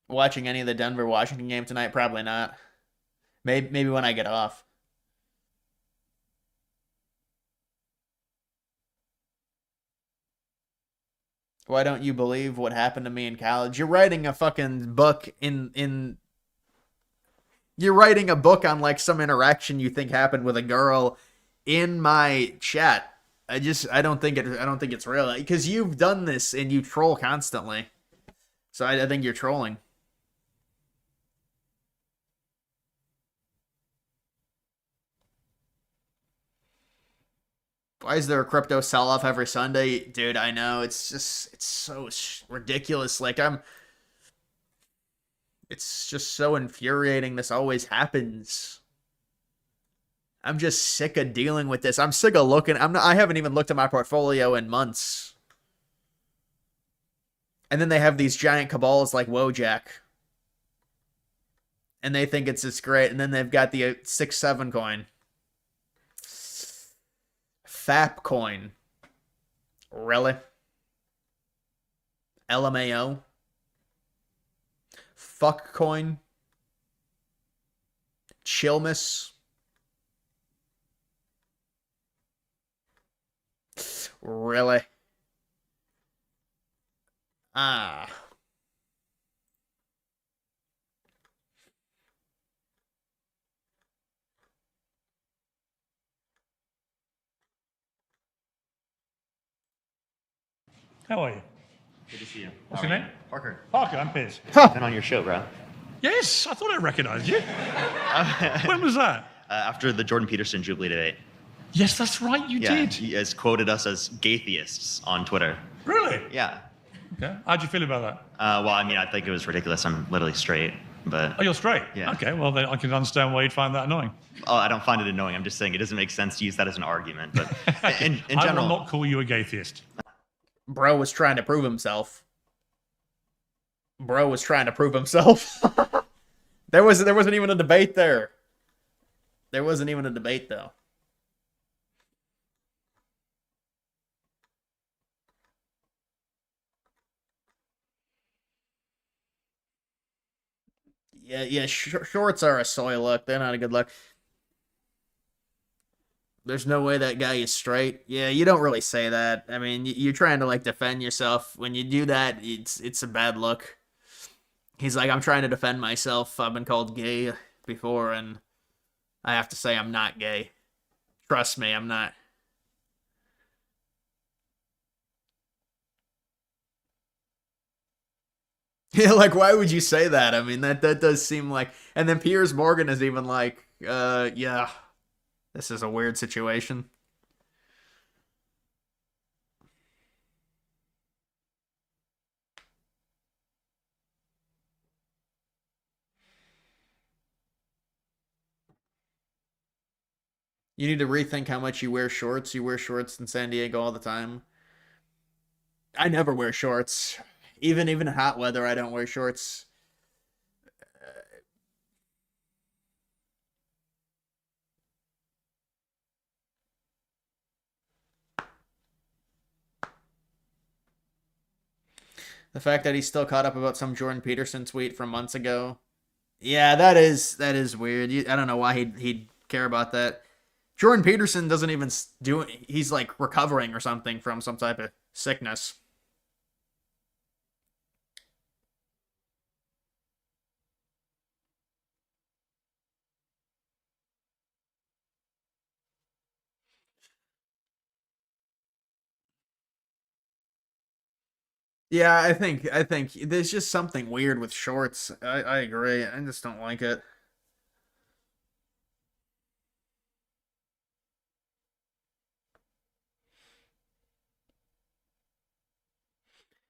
Watching any of the Denver-Washington game tonight? Probably not. Maybe when I get off. Why don't you believe what happened to me in college? You're writing a fucking book you're writing a book on like some interaction you think happened with a girl in my chat. I don't think it's real, because you've done this and you troll constantly. So I think you're trolling. Why is there a crypto sell-off every Sunday? Dude, I know. It's so ridiculous. Like, it's just so infuriating. This always happens. I'm just sick of dealing with this. I'm sick of looking. I haven't even looked at my portfolio in months. And then they have these giant cabals like Wojak. And they think it's this great. And then they've got the 6-7 coin. FAP coin. Really? LMAO? Fuck coin? Chilmus? Really? Ah. How are you? Good to see you. What's your name? Parker. Parker, I'm Piers. Been on your show, bro. Yes, I thought I recognized you. When was that? After the Jordan Peterson Jubilee debate. Yes, that's right, you did. He has quoted us as gaytheists on Twitter. Really? Yeah. Okay. How'd you feel about that? Well, I mean, I think it was ridiculous. I'm literally straight, but... Oh, you're straight? Yeah. Okay, well, then I can understand why you'd find that annoying. Oh, I don't find it annoying. I'm just saying it doesn't make sense to use that as an argument. But in I general... will not call you a gaytheist. Bro was trying to prove himself. Bro was trying to prove himself. There wasn't even a debate there. There wasn't even a debate, though. Yeah, shorts are a soy look. They're not a good look. There's no way that guy is straight. Yeah, you don't really say that. I mean, you're trying to, like, defend yourself. When you do that, it's a bad look. He's like, I'm trying to defend myself. I've been called gay before, and I have to say I'm not gay. Trust me, I'm not. Yeah, like, why would you say that? I mean, that does seem like... And then Piers Morgan is even like, yeah, this is a weird situation. You need to rethink how much you wear shorts. You wear shorts in San Diego all the time. I never wear shorts. Even in hot weather, I don't wear shorts. The fact that he's still caught up about some Jordan Peterson tweet from months ago. Yeah, that is weird. I don't know why he'd care about that. Jordan Peterson doesn't even do it. He's like recovering or something from some type of sickness. Yeah, I think there's just something weird with shorts. I agree. I just don't like it.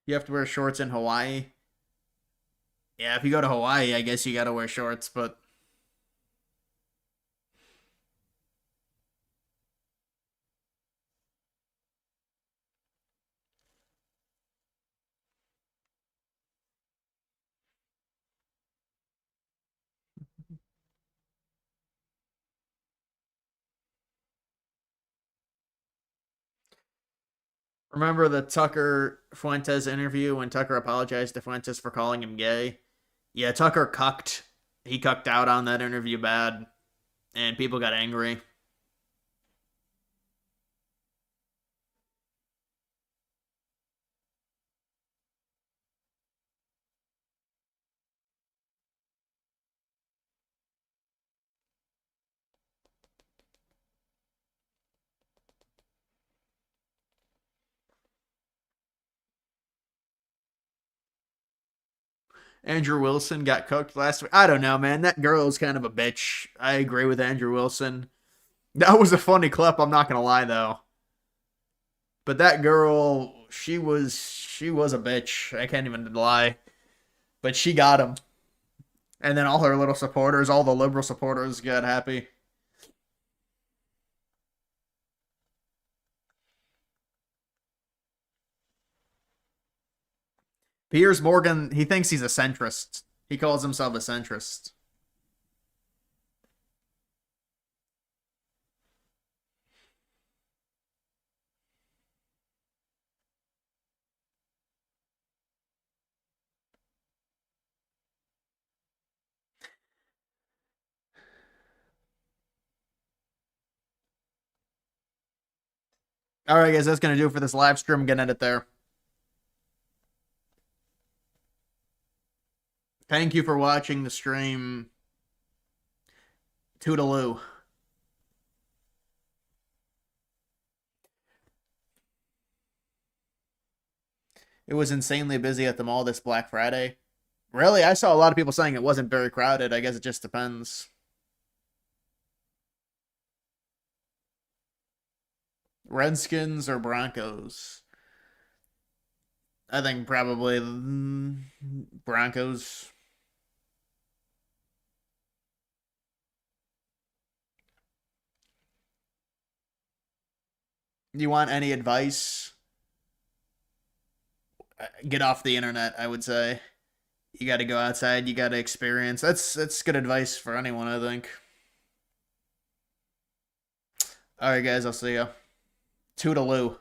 You have to wear shorts in Hawaii. Yeah, if you go to Hawaii, I guess you gotta wear shorts, but... Remember the Tucker Fuentes interview when Tucker apologized to Fuentes for calling him gay? Yeah, Tucker cucked. He cucked out on that interview bad, and people got angry. Andrew Wilson got cooked last week. I don't know, man. That girl is kind of a bitch. I agree with Andrew Wilson. That was a funny clip, I'm not gonna lie though. But that girl, she was a bitch. I can't even lie. But she got him. And then all her little supporters, all the liberal supporters got happy. Piers Morgan, he thinks he's a centrist. He calls himself a centrist. All right, guys, that's going to do it for this live stream. I'm going to end it there. Thank you for watching the stream. Toodaloo. It was insanely busy at the mall this Black Friday. Really? I saw a lot of people saying it wasn't very crowded. I guess it just depends. Redskins or Broncos? I think probably Broncos. You want any advice? Get off the internet, I would say. You got to go outside, you got to experience. That's good advice for anyone, I think. All right, guys, I'll see ya. Toodaloo.